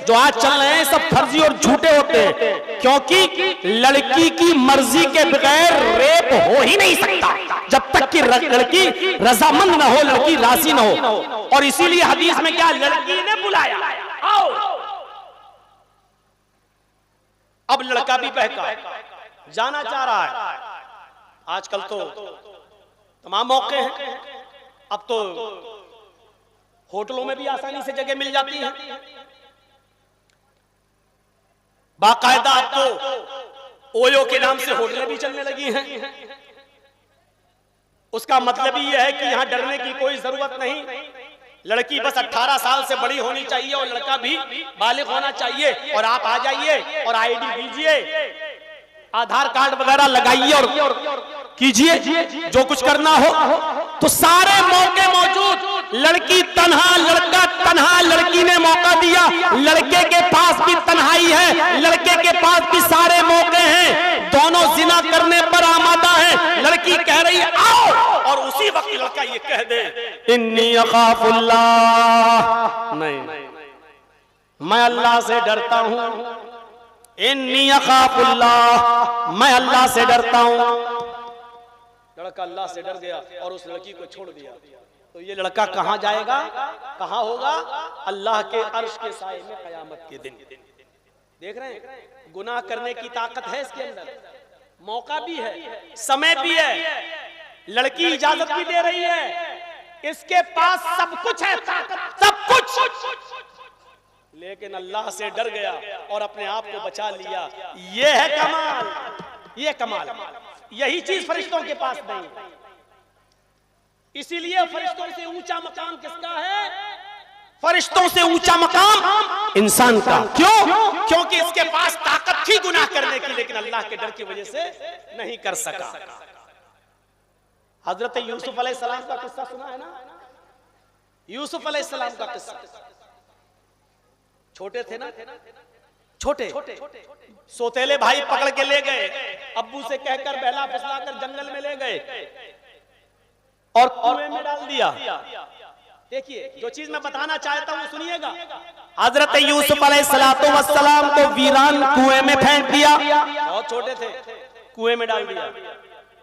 जो आज चल रहे हैं सब फर्जी और झूठे होते हैं, क्योंकि लड़की की मर्जी के बगैर रेप हो ही नहीं सकता जब तक कि लड़की रजामंद ना हो, लड़की राजी ना हो। और इसीलिए हदीस में क्या, लड़की ने बुलाया, आओ। अब लड़का भी बहका जाना चाह रहा है। आजकल तो तमाम मौके हैं, अब तो होटलों में भी आसानी से जगह मिल जाती है। बाकायदा अब तो ओयो के नाम से होटलें भी चलने लगी हैं। उसका मतलब ही यह है कि यहां डरने की कोई जरूरत नहीं। लड़की बस 18 साल से बड़ी होनी चाहिए और लड़का भी बालिग होना चाहिए, और आप आ जाइए और आईडी दीजिए, आधार कार्ड वगैरह लगाइए और कीजिए जो कुछ करना हो। तो सारे मौके मौजूद, लड़की तन्हा, लड़का तन्हा, लड़की ने मौका दिया, लड़के के पास भी तन्हाई है, लड़के के पास भी सारे मौके हैं, दोनों जिना करने पर आमादा है। लड़की कह रही है आओ, और उसी वक्त लड़का ये कह दे इन्नी अख़ाफ़ुल्लाह, नहीं मैं अल्लाह से डरता हूं, इन्नी अख़ाफ़ुल्लाह, मैं अल्लाह से डरता हूं। लड़का अल्लाह से डर गया और उस लड़की को छोड़ दिया। तो ये लड़का कहां जाएगा, कहां होगा? अल्लाह के अर्श के साए में कयामत के दिन। देख रहे हैं, गुनाह करने की ताकत है इसके अंदर, मौका भी है, समय भी है, लड़की इजाजत भी दे रही है, इसके पास सब कुछ है, ताकत सब कुछ, लेकिन अल्लाह से डर गया और अपने आप को बचा लिया। ये है कमाल, ये कमाल। यही चीज फरिश्तों के पास नहीं। इसीलिए फरिश्तों से ऊंचा मकाम किसका है? फरिश्तों से ऊंचा मकाम इंसान का। क्यों? क्योंकि इसके पास ताकत थी गुनाह करने की, लेकिन अल्लाह के डर की वजह से नहीं कर सका। हजरत यूसुफ अलैहिस्सलाम का किस्सा सुना है ना? यूसुफ अलैहिस्सलाम का किस्सा, छोटे थे ना, छोटे सोतेले भाई पकड़ के ले गए, अब्बू से कहकर बहला फुसलाकर जंगल में ले गए और कुएं में डाल दिया। देखिए जो चीज मैं बताना चाहता हूं सुनिएगा। हजरत यूसुफ अलैहिस्सलातु वस्सलाम को वीरान कुएं में फेंक दिया, बहुत छोटे थे, कुएं में डाल दिया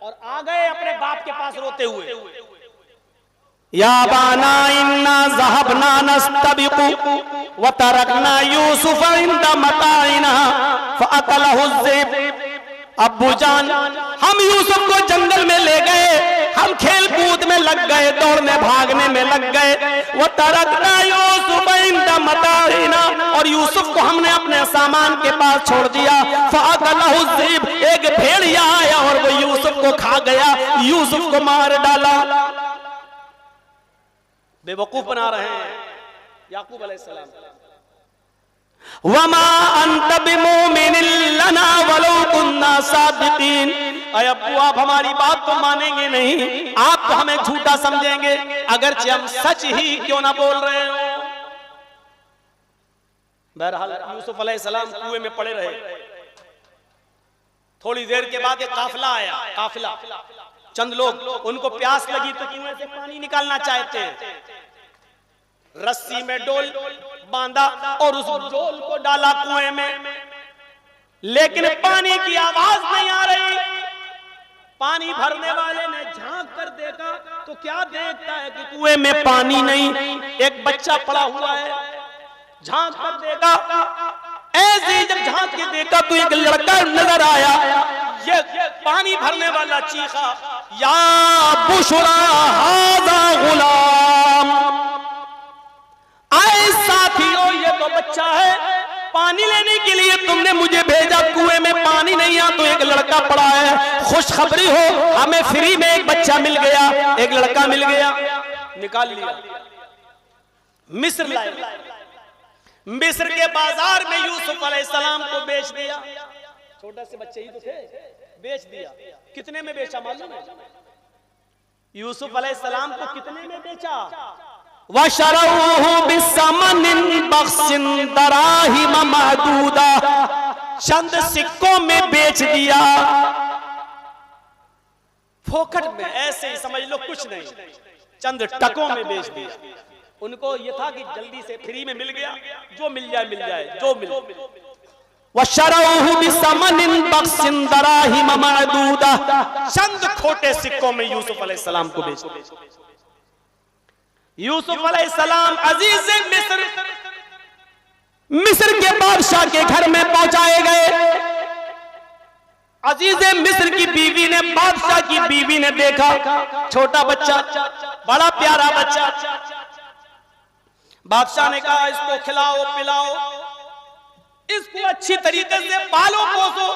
और आ गए अपने बाप के पास रोते हुए। या बाना इन्ना ज़हबना नस्तबिकु व तरकना यूसुफ इंद मताइना फअकलहु ज़िब। अब्बू जान हम यूसुफ को जंगल में ले गए, हम खेल कूद में लग गए, दौड़ने भागने में लग गए। वो तरकना यूसुफ इंद मताइना, और यूसुफ को हमने अपने सामान के पास छोड़ दिया। फअकलहु ज़िब, एक भेड़िया आया और वो यूसुफ को खा गया, यूसुफ को मार डाला। बेवकूफ बना रहे हैं याकूब अलैहिस्सलाम। वमा अंत बिमुमिनिन लना वलो कुन्ना सादिकीन। अय अब्बू आप हमारी बात तो मानेंगे नहीं, आप तो हमें झूठा समझेंगे अगरचे हम सच ही क्यों ना बोल रहे हो। बहरहाल यूसुफ अलैहिस्सलाम कुएं में पड़े रहे। थोड़ी देर के बाद एक काफिला आया, काफिला चंद लोग, उनको प्यास लगी तो कुएं से पानी निकालना चाहते हैं। रस्सी में डोल बांधा और उस डोल को डाला कुएं में, लेकिन पानी की आवाज नहीं आ रही। पानी भरने वाले ने झांक कर देखा तो क्या देखता है कि कुएं में पानी नहीं, एक बच्चा पड़ा हुआ है। झांक कर देखा, ऐसे ही जब झांक के देखा तो एक लड़का नजर आया। ये पानी भरने वाला चीखा, या बुशरा हाज़ा गुलाम, आए साथियों ये तो बच्चा है, पानी लेने के लिए तुमने मुझे भेजा, कुएं में पानी नहीं आ तो एक लड़का पड़ा है, खुशखबरी हो हमें फ्री में एक बच्चा मिल गया, एक लड़का मिल गया। निकाल लिया, मिस्र लाए, मिस्र के बाजार में यूसुफ अलैहिस्सलाम को बेच दिया। छोटा से बच्चे ही तो थे, बेच दिया। कितने में बेचा मालूम है? यूसुफ अलैहिस्सलाम को कितने में बेचा? वशरऊहु बिसमनिन बख्सिन दराहिम महदूदा, चंद सिक्कों में बेच दिया, फोकट में, ऐसे ही समझ लो कुछ नहीं, चंद टकों में बेच दिया। उनको ये था कि जल्दी से फ्री में मिल गया, जो मिल जाए जो मिल। वशरऊहु बिसमनिन बख्सिन दराहिम महदूदा, चंद खोटे सिक्कों में यूसुफ अलैहिस्सलाम को बेच दिया। यूसुफ अलैहिस्सलाम अजीज मिस्र, मिस्र के बादशाह के घर में पहुंचाए गए। अजीज मिस्र की बीवी ने, बादशाह की बीवी ने देखा छोटा बच्चा, बड़ा प्यारा बच्चा। बादशाह ने कहा इसको खिलाओ पिलाओ, इसको अच्छी तरीके से पालो पोसो,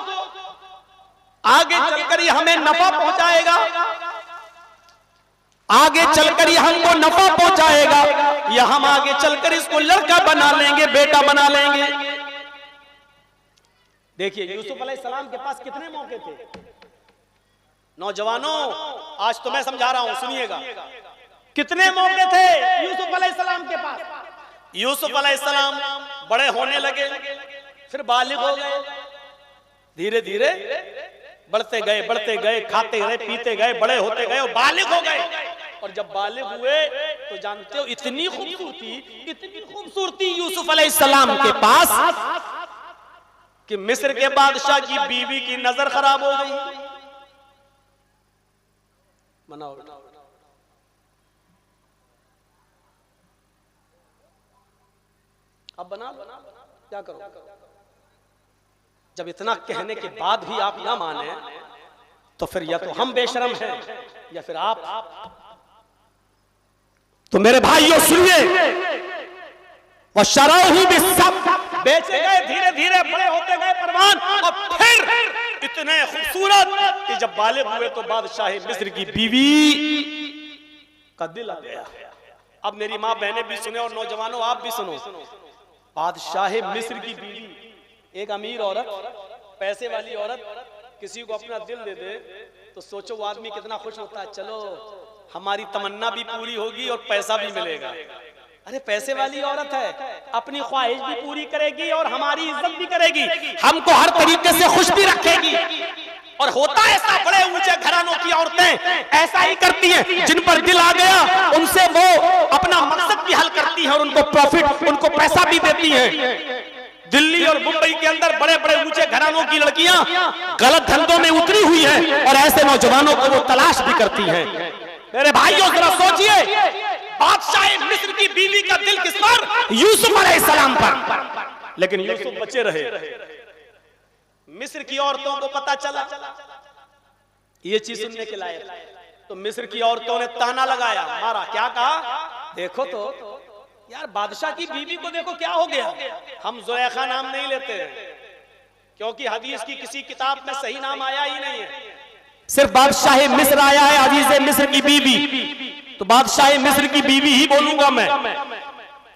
आगे चलकर ये हमें नफा पहुंचाएगा, आगे चलकर ये हमको नफा पहुंचाएगा, या हम आगे चलकर इसको लड़का बना लेंगे, बेटा बना लेंगे। देखिए यूसुफ अलैहिस्सलाम के पास कितने मौके थे। नौजवानों आज तो मैं समझा रहा हूं, सुनिएगा, कितने मौके थे यूसुफ अलैहिस्सलाम के पास। यूसुफ अलैहिस्सलाम बड़े होने लगे, फिर बालिग हो गए, धीरे धीरे बढ़ते गए, खाते गए, पीते गए, बड़े होते गए और बालिग हो गए। और जब बालिग हुए तो जानते हो इतनी खूबसूरती यूसुफ अलैहिस्सलाम के पास कि मिस्र के बादशाह की बीवी की नजर खराब हो गई। बनाओ अब बना क्या करो। जब इतना कहने के बाद भी आप ना माने तो फिर या तो हम बेशरम हैं या फिर आप। तो मेरे भाइयों सुनिए, वो शराहू भी सब बेचे गए, धीरे धीरे बड़े होते गए परवान, और फिर इतने खूबसूरत कि जब बालिग हुए तो बादशाह मिस्र की बीवी का दिल आ गया। अब मेरी माँ बहनें भी सुने और नौजवानों आप भी सुनो। बादशाह मिस्र की बीवी, एक अमीर औरत, पैसे वाली औरत किसी को अपना दिल दे दे तो सोचो वो आदमी कितना खुश होता है, चलो हमारी तमन्ना भी पूरी होगी और पैसा भी मिलेगा। अरे पैसे वाली औरत है, अपनी ख्वाहिश भी पूरी करेगी और हमारी इज्जत भी करेगी, हमको हर तरीके से खुश भी रखेगी। और होता ऐसा, बड़े ऊंचे घरानों की औरतें ऐसा ही करती हैं, जिन पर दिल आ गया उनसे वो अपना मकसद भी हल करती हैं और उनको प्रॉफिट, उनको पैसा भी देती हैं। दिल्ली और मुंबई के अंदर बड़े बड़े ऊंचे घरानों की लड़कियां गलत धंधों में उतरी हुई हैं और ऐसे नौजवानों को वो तलाश भी करती हैं। मेरे भाइयों जरा सोचिए, बादशाह मिस्र की बीवी का दिल किस पर? यूसुफ अलैहिस्सलाम पर। लेकिन यूसुफ बचे रहे। मिस्र की औरतों को पता चला ये चीज सुनने के लायक, तो मिस्र की औरतों ने ताना लगाया, मारा। क्या कहा? देखो तो यार, बादशाह की बीवी को देखो क्या हो गया। हम जुलेखा नाम नहीं लेते क्योंकि हदीस की किसी किताब में सही नाम आया ही नहीं है, सिर्फ बादशाह मिस्र आया है, अजीज मिस्र की बीवी। तो बादशाह मिस्र की बीवी ही बोलूंगा मैं।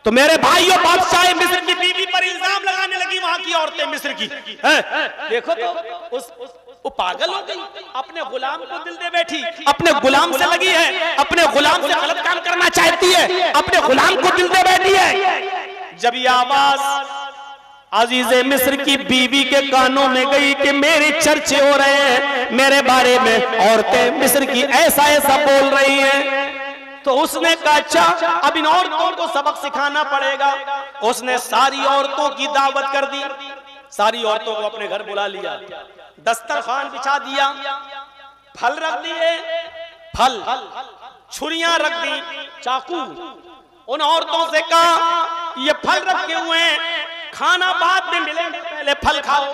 तो मेरे भाइयों, बादशाह मिस्र की बीवी पर इल्जाम लगाने लगी वहां की औरतें मिस्र की। देखो तो वो पागल हो गई, अपने गुलाम को दिल दे बैठी, अपने गुलाम से लगी है, अपने गुलाम से गलत काम करना चाहती है, अपने गुलाम को दिल दे बैठी है। जब ये आवाज अजीजे मिस्र की बीवी के कानों में गई कि मेरे चर्चे हो रहे हैं, मेरे बारे में औरतें मिस्र की ऐसा ऐसा बोल रही हैं, तो उसने कहा अच्छा, अब इन औरतों को सबक सिखाना पड़ेगा। उसने सारी औरतों की दावत कर दी, सारी औरतों को अपने घर बुला लिया, दस्तरखान बिछा दिया, फल रख दिए, फल, छुरियां रख दी, चाकू। उन औरतों से कहा ये फल रखे हुए हैं, खाना बाद में मिलेंगे, पहले फल खाओ।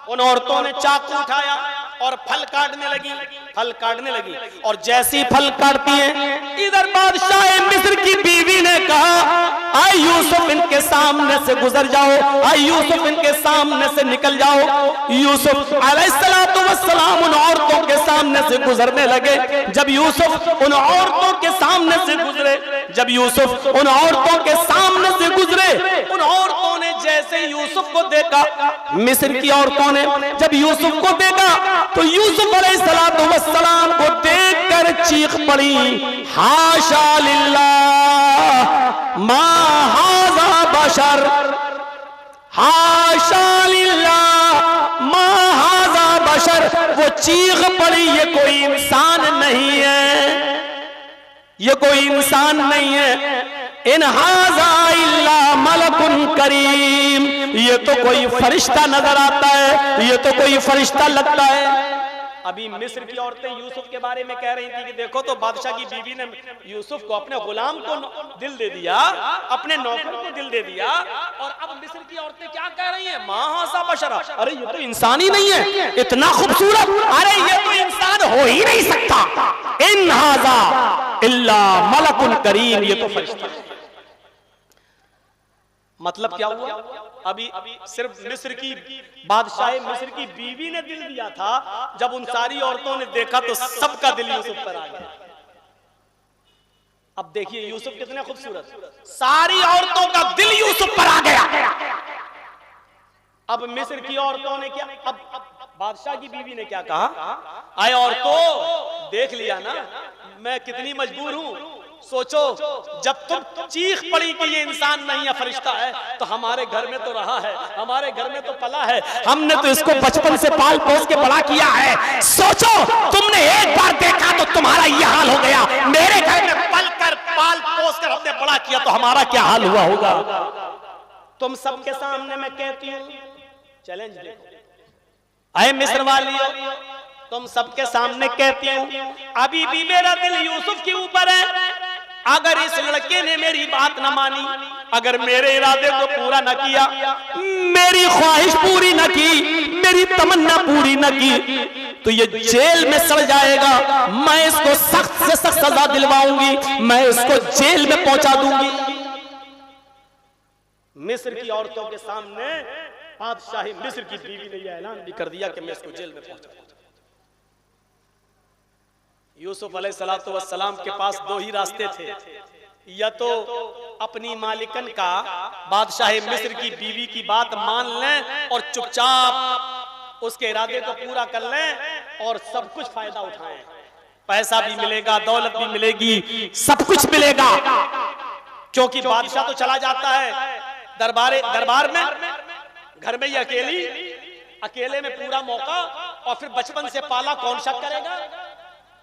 उन औरतों ने चाकू उठाया और फल काटने लगी, फल काटने लगी। और जैसी फल काटती हैं, इधर बादशाह मिस्र की बीवी ने कहा आए यूसुफ इनके सामने से गुजर जाओ, आए यूसुफ इनके सामने से निकल जाओ। यूसुफ अलैहिस्सलातु वस्सलाम उन औरतों के सामने से गुजरने लगे। जब यूसुफ उन औरतों के सामने से गुजरे, जब यूसुफ उन औरतों के सामने से गुजरे, उन औरतों ने जैसे यूसुफ को देखा, मिस्र की औरतों ने जब यूसुफ को देखा, तो यूसुफ अलैहिस्सलातु वस्सलाम को देखकर चीख पड़ी, हाशा लिल्लाह मा हाज़ा बशर, हाशा लिल्लाह मा हाज़ा बशर। वो चीख पड़ी, ये कोई इंसान नहीं है, ये कोई इंसान नहीं है। इन हाज़ा इल्ला मलकुन करीम, ये तो कोई फरिश्ता नजर आता है, ये तो कोई फरिश्ता लगता है। अभी मिस्र की औरतें यूसुफ के बारे में कह रही थी कि देखो तो बादशाह की बीवी ने यूसुफ को, अपने गुलाम को दिल दे दिया, अपने नौकर को दिल दे दिया। और अब मिस्र की औरतें क्या कह रही हैं? मा हाज़ा बशरा, अरे ये तो इंसान ही नहीं है, इतना खूबसूरत, अरे ये तो इंसान हो ही नहीं सकता। इन हाज़ा इल्ला मलकुन करीम, ये तो फरिश्ता। मतलब क्या हुआ? अभी सिर्फ मिस्र की बादशाह मिस्र की बीवी ने दिल दिया था, जब उन सारी औरतों ने देखा तो सबका दिल यूसुफ पर आ गया। अब देखिए यूसुफ कितने खूबसूरत, सारी औरतों का दिल यूसुफ पर आ गया। अब मिस्र की औरतों ने क्या, अब बादशाह की बीवी ने क्या कहा, आए औरतों देख लिया ना मैं कितनी मजबूर हूं, सोचो जब तुम चीख पड़ी कि ये इंसान नहीं है फरिश्ता है, तो हमारे घर में तो रहा है, हमारे घर में तो पला है, हमने तो इसको बचपन से पाल पोस के बड़ा किया है। सोचो तुमने एक बार देखा तो तुम्हारा ये हाल हो गया, मेरे घर में पल कर पाल पोस कर हमने बड़ा किया तो हमारा क्या हाल हुआ होगा। तुम सबके सामने मैं कहती हूँ, चैलेंज देखो, अरे मिस्र वालियों, तुम सबके सामने कहती हूँ, अभी भी मेरा दिल यूसुफ के ऊपर है। अगर इस लड़के ने मेरी बात न मानी, अगर मेरे इरादे को पूरा न किया, मेरी ख्वाहिश पूरी न की, मेरी तमन्ना पूरी न की, तो ये जेल में सड़ जाएगा। मैं इसको सख्त से सख्त सजा दिलवाऊंगी, मैं इसको जेल में पहुंचा दूंगी। मिस्र की औरतों के सामने बादशाह मिस्र की बीवी ने यह ऐलान भी कर दिया कि मैं इसको जेल में पहुंचा। यूसुफ अलैहिस्सलातु वस्सलाम के पास दो ही रास्ते थे, या तो अपनी मालिकन का, बादशाह मिस्र की बीवी की बात मान लें और चुपचाप उसके इरादे को पूरा कर लें और सब कुछ फायदा उठाएं, पैसा भी मिलेगा, दौलत भी मिलेगी, सब कुछ मिलेगा। क्योंकि बादशाह तो चला जाता है दरबार में, घर में ये अकेले में पूरा मौका, और फिर बचपन से पाला, कौन शक करेगा?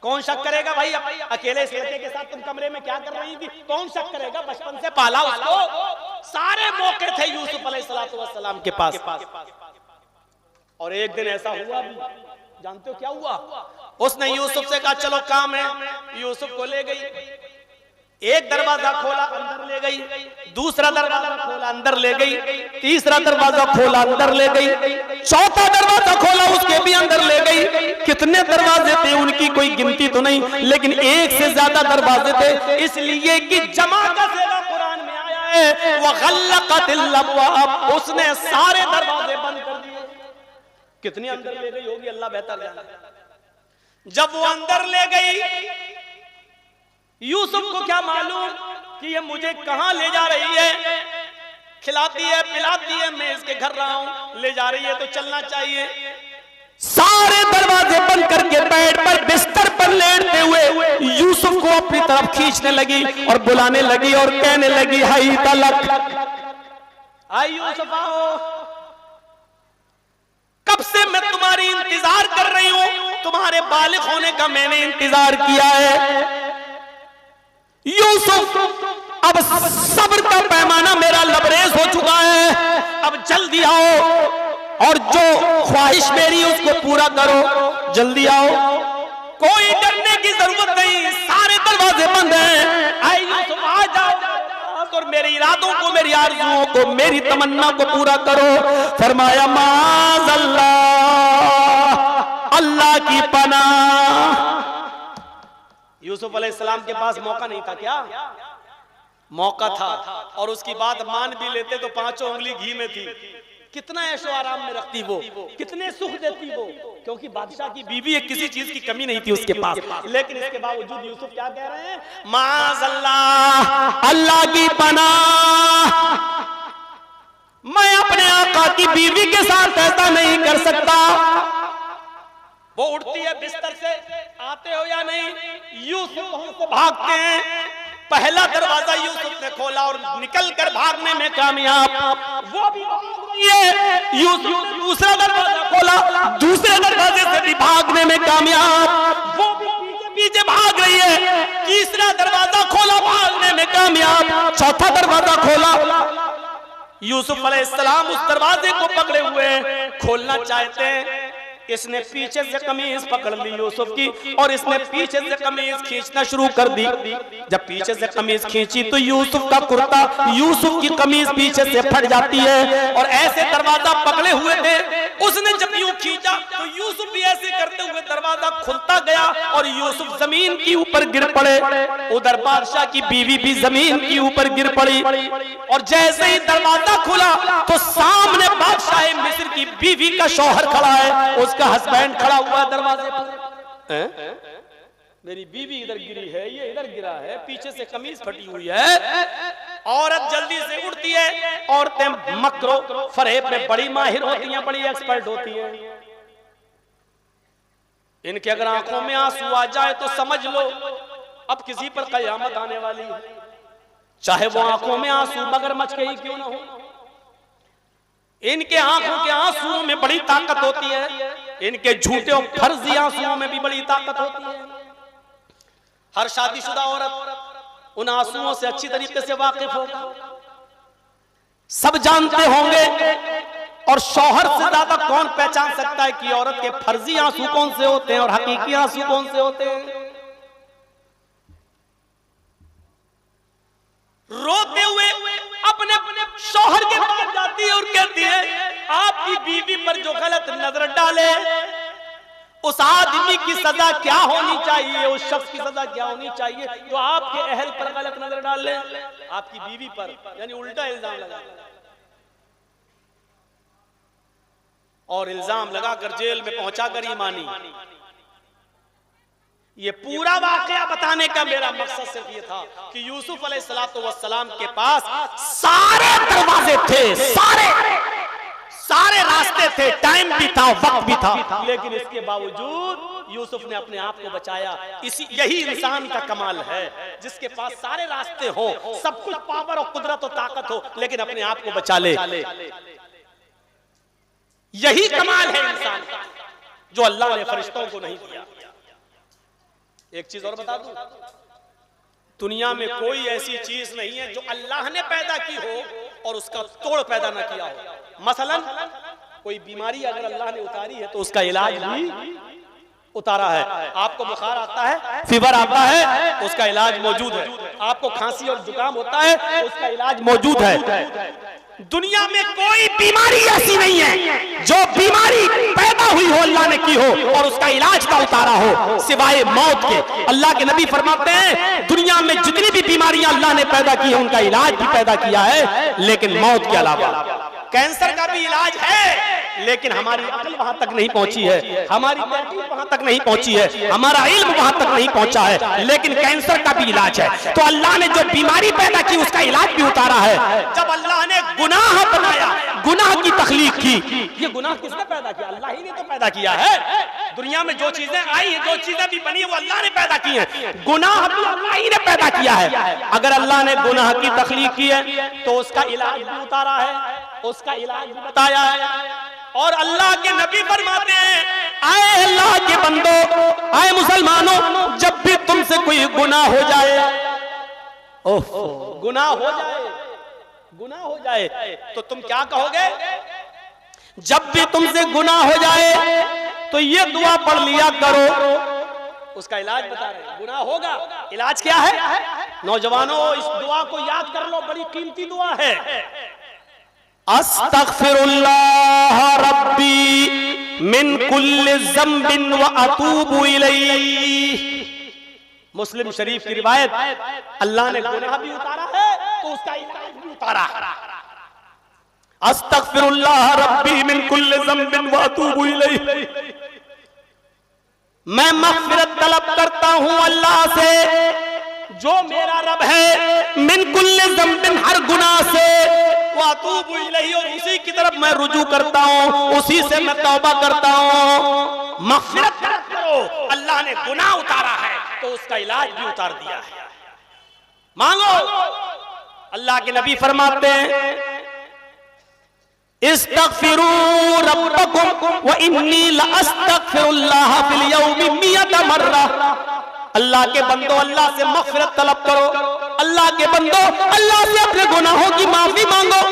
कौन शक करेगा भाई? अकेले इस लड़के के साथ तुम कमरे में क्या कर रही थी? कौन शक करेगा? बचपन से पाला उसको, सारे मौके थे यूसुफ अलैहिस्सलाम के पास। और एक दिन ऐसा हुआ भी, जानते हो क्या हुआ? उसने यूसुफ से कहा चलो काम है, यूसुफ को ले गई। एक दरवाजा खोला, अंदर ले गई, दूसरा दरवाजा खोला, अंदर ले गई, तीसरा दरवाजा खोला, अंदर ले गई, चौथा दरवाजा खोला, उसके भी अंदर ले गई। कितने दरवाजे थे उनकी कोई गिनती तो नहीं, लेकिन एक से ज्यादा दरवाजे थे, इसलिए कि जमा का सेवा कुरान में आया है, वग़ल्लक़तिल अबवाब, उसने सारे दरवाजे बंद कर दिए। कितनी अंदर ले गई होगी अल्लाह बेहतर जाने। जब वो अंदर ले गई, यूसुफ को क्या मालूम कि ये मुझे कहां ले जा रही है, खिलाती है पिलाती है, मैं इसके घर रहा हूं, ले जा रही है तो चलना चाहिए। सारे दरवाजे बंद करके बेड पर बिस्तर पर लेटते हुए यूसुफ को अपनी तरफ खींचने लगी और बुलाने लगी और कहने लगी, हाय तलक, आई यूसुफ आओ, कब से मैं तुम्हारी इंतजार कर रही हूं, तुम्हारे बालिग होने का मैंने इंतजार किया है। यूसुफ, अब सब्र का पैमाना मेरा लबरेज हो चुका है, अब जल्दी आओ और जो ख्वाहिश मेरी उसको पूरा करो, जल्दी आओ, कोई डरने की जरूरत नहीं, सारे दरवाजे बंद हैं, आई यूसुफ आ जाओ और मेरे इरादों को, मेरी आरज़ुओं को, मेरी तमन्ना को पूरा करो। फरमाया माज़अल्लाह, अल्लाह की पनाह। यूसुफ अलैहिस्सलाम के पास मौका नहीं था क्या? मौका था, और उसकी बात मान भी लेते तो पांचों उंगली घी में थी। कितना ऐशो आराम में रखती वो, कितने सुख देती वो, क्योंकि बादशाह की बीवी है, किसी चीज की कमी नहीं थी उसके पास। लेकिन इसके बावजूद यूसुफ क्या कह रहे हैं? माज़अल्लाह, अल्लाह की पनाह, मैं अपने आका की बीवी के साथ ऐसा नहीं कर सकता। वो उठती है बिस्तर से, आते हो या नहीं, यूसुफ वहां से भागते हैं। पहला दरवाजा यूसुफ ने खोला और निकल कर भागने में कामयाब, वो भी यूसुफ दूसरा दरवाजा खोला, दूसरे दरवाजे से भी भागने में कामयाब, वो भी पीछे पीछे भाग रही है। तीसरा दरवाजा खोला, भागने में कामयाब, चौथा दरवाजा खोला, यूसुफ अलैहिस्सलाम उस दरवाजे को पकड़े हुए खोलना चाहते हैं। इसने पीछे से कमीज पकड़ ली यूसुफ की और इसने पीछे से कमीज खींचना शुरू कर दी। जब पीछे से कमीज खींची तो यूसुफ का कुर्ता, यूसुफ की कमीज पीछे से फट जाती है और ऐसे दरवाजा पकड़े हुए थे। उसने जब यूं खींचा तो यूसुफ भी ऐसे करते हुए दरवाजा खुलता गया और यूसुफ जमीन के ऊपर गिर पड़े। उधर बादशाह की बीवी भी जमीन के ऊपर गिर पड़ी और जैसे ही दरवाजा खुला तो सामने बादशाह मिस्र की बीवी का शौहर खड़ा है, उसका हस्बैंड खड़ा हुआ है दरवाजे पर। मेरी बीवी इधर गिरी है, ये इधर गिरा है, पीछे से कमीज फटी हुई है। औरत जल्दी से उठती है। औरतें मकरो फरेब में बड़ी माहिर होती हैं, बड़ी एक्सपर्ट होती हैं। इनके अगर आंखों में आंसू आ जाए तो समझ लो अब किसी पर कयामत आने वाली है, चाहे वो आंखों में आंसू मगरमच्छ के ही क्यों ना हो। इनके आंखों के आंसुओं में बड़ी ताकत होती है, इनके झूठे और फर्जी आंसुओं में भी बड़ी ताकत होती है। हर शादीशुदा औरत उन आंसुओं से अच्छी तरीके से वाकिफ होगा, सब जानते होंगे। और शौहर से ज्यादा कौन पहचान सकता है कि औरत के फर्जी आंसू कौन से होते हैं और हकीकी आंसू कौन से होते हैं। रोते हुए अपने शौहर के पास जाती है और कहती है आपकी बीवी पर जो गलत नजर डाले उस आदमी की सजा क्या होनी चाहिए, उस शख्स की सजा क्या होनी चाहिए जो आपके अहल पर गलत नजर डाल ले, आपकी बीवी पर, यानी उल्टा इल्जाम लगा और इल्जाम लगाकर जेल में पहुंचाकर ईमानी। ये पूरा वाकया बताने का मेरा मकसद सिर्फ ये था कि यूसुफ अलैहिस्सलातु वस्सलाम के पास सारे दरवाजे थे, सारे रास्ते थे, टाइम भी था, वक्त भी था, लेकिन इसके बावजूद यूसुफ ने अपने आप को बचाया। यही इंसान का कमाल है, जिसके पास सारे रास्ते हो, सब कुछ पावर और कुदरत और ताकत हो, लेकिन अपने आप को बचा ले। यही कमाल है इंसान का, जो अल्लाह ने फरिश्तों को नहीं दिया। एक चीज और बता दूं, दुनिया में कोई ऐसी चीज नहीं है जो अल्लाह ने पैदा की हो और उसका तोड़ पैदा ना किया हो। मसलन कोई बीमारी अगर अल्लाह ने उतारी है तो उसका इलाज भी उतारा है। आपको बुखार आता है, फीवर आता है, उसका इलाज मौजूद है। आपको खांसी और जुकाम होता है, उसका इलाज मौजूद है। दुनिया में कोई बीमारी ऐसी नहीं है जो बीमारी पैदा हुई हो अल्लाह ने की हो और उसका इलाज का उतारा हो, सिवाय मौत के। अल्लाह के नबी फरमाते हैं दुनिया में जितनी भी बीमारियां अल्लाह ने पैदा की है उनका इलाज भी पैदा किया है, लेकिन मौत के अलावा। कैंसर का भी इलाज है, लेकिन हमारी अक्ल वहां तक नहीं पहुंची है, हमारी तहकीक वहां तक नहीं पहुंची है, हमारा इल्म वहां तक नहीं पहुंचा है, लेकिन कैंसर का भी इलाज है। तो अल्लाह ने जो बीमारी पैदा की उसका इलाज भी उतारा है। जब अल्लाह ने गुनाह बनाया, गुनाह की तख्लीक की, ये गुनाह किसने पैदा किया? अल्लाह ही ने तो पैदा किया है। दुनिया में जो चीजें आई हैं, जो चीजें भी बनी है, वो अल्लाह ने पैदा की हैं। गुनाह भी अल्लाह ही ने पैदा किया है। अगर अल्लाह ने गुनाह की तख्लीक की है तो उसका इलाज भी उतारा है, उसका इलाज भी बताया है। और अल्लाह के नबी फरमाते हैं, आए अल्लाह के बंदो, आए मुसलमानों, जब भी तुमसे कोई गुनाह हो जाए, गुनाह हो जाए, गुनाह हो जाए, तो तुम क्या कहोगे? जब भी तुमसे गुनाह हो जाए तो ये दुआ पढ़ लिया करो। उसका इलाज बता रहे हैं। गुनाह होगा, इलाज क्या है? नौजवानों, इस दुआ को याद कर लो, बड़ी कीमती दुआ है। अस्तगफिरुल्लाह रब्बी मिन कुल्लि ज़ंबिन व अतूबु इलैहि। मुस्लिम शरीफ की रिवायत, अल्लाह ने गुनाह भी उतारा है तो उसका इलाज भी उतारा। अस्तगफिरुल्लाह रब्बी मिन कुल्लि ज़ंबिन व अतूबु इलैहि। मैं मग़फ़िरत तलब करता हूं अल्लाह से, जो मेरा रब है, मिन कुल्लि ज़ंबिन, हर गुनाह से, वातूबु इलैहि, और उसी की तरफ मैं रुजू करता हूँ, उसी से मैं तौबा करता हूँ। मग़फ़िरत करो, अल्लाह ने गुनाह उतारा है तो उसका इलाज भी उतार दिया है। मांगो। अल्लाह के नबी फरमाते हैं, इस्तग़फिरू रब्बकुम व इन्नी लअस्तग़फिरुल्लाह फिल यौमि मियत मर्रा। अल्लाह के बंदो, अल्लाह से मग़फ़िरत तलब करो। अल्लाह के बंदो, अल्लाह से अपने गुनाहों की माफी मांगो।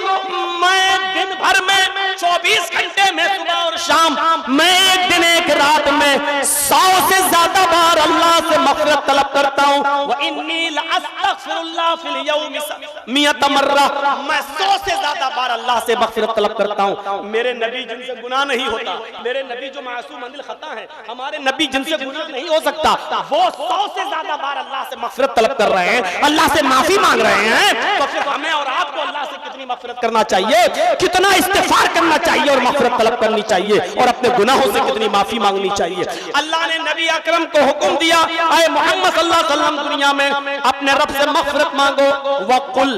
मैं दिन भर में 24 घंटे में, सुबह और शाम, मैं एक दिन एक रात में 100 से ज्यादा बार अल्लाह से मग़फ़िरत तलब करता हूँ। व इन्नी लअस्तग़फिरुल्लाह फिल यौमि मियत मर्रा। मैं 100 से ज्यादा बार अल्लाह से मग़फ़िरत तलब करता हूँ। मेरे नबी जिनसे गुनाह नहीं होता, मेरे नबी जो मासूम अनिल खता है, हमारे नबी जिनसे गुनाह नहीं हो सकता, वो 100 से ज्यादा बार अल्लाह से मग़फ़िरत तलब कर रहे हैं, अल्लाह से माफी मांग रहे हैं। तो फिर हमें और आपको अल्लाह से कितनी मग़फ़िरत करना चाहिए, कितना इस्तिग़फ़ार करना चाहिए और मग़फ़िरत तलब करनी चाहिए, और अपने गुनाहों से कितनी माफी मांगनी चाहिए। अल्लाह ने नबी अकरम को हुक्म दिया, आए मोहम्मद सल्लल्लाहु अलैहि वसल्लम दुनिया में अपने रब से मग़फ़िरत मांगो। वक़ुल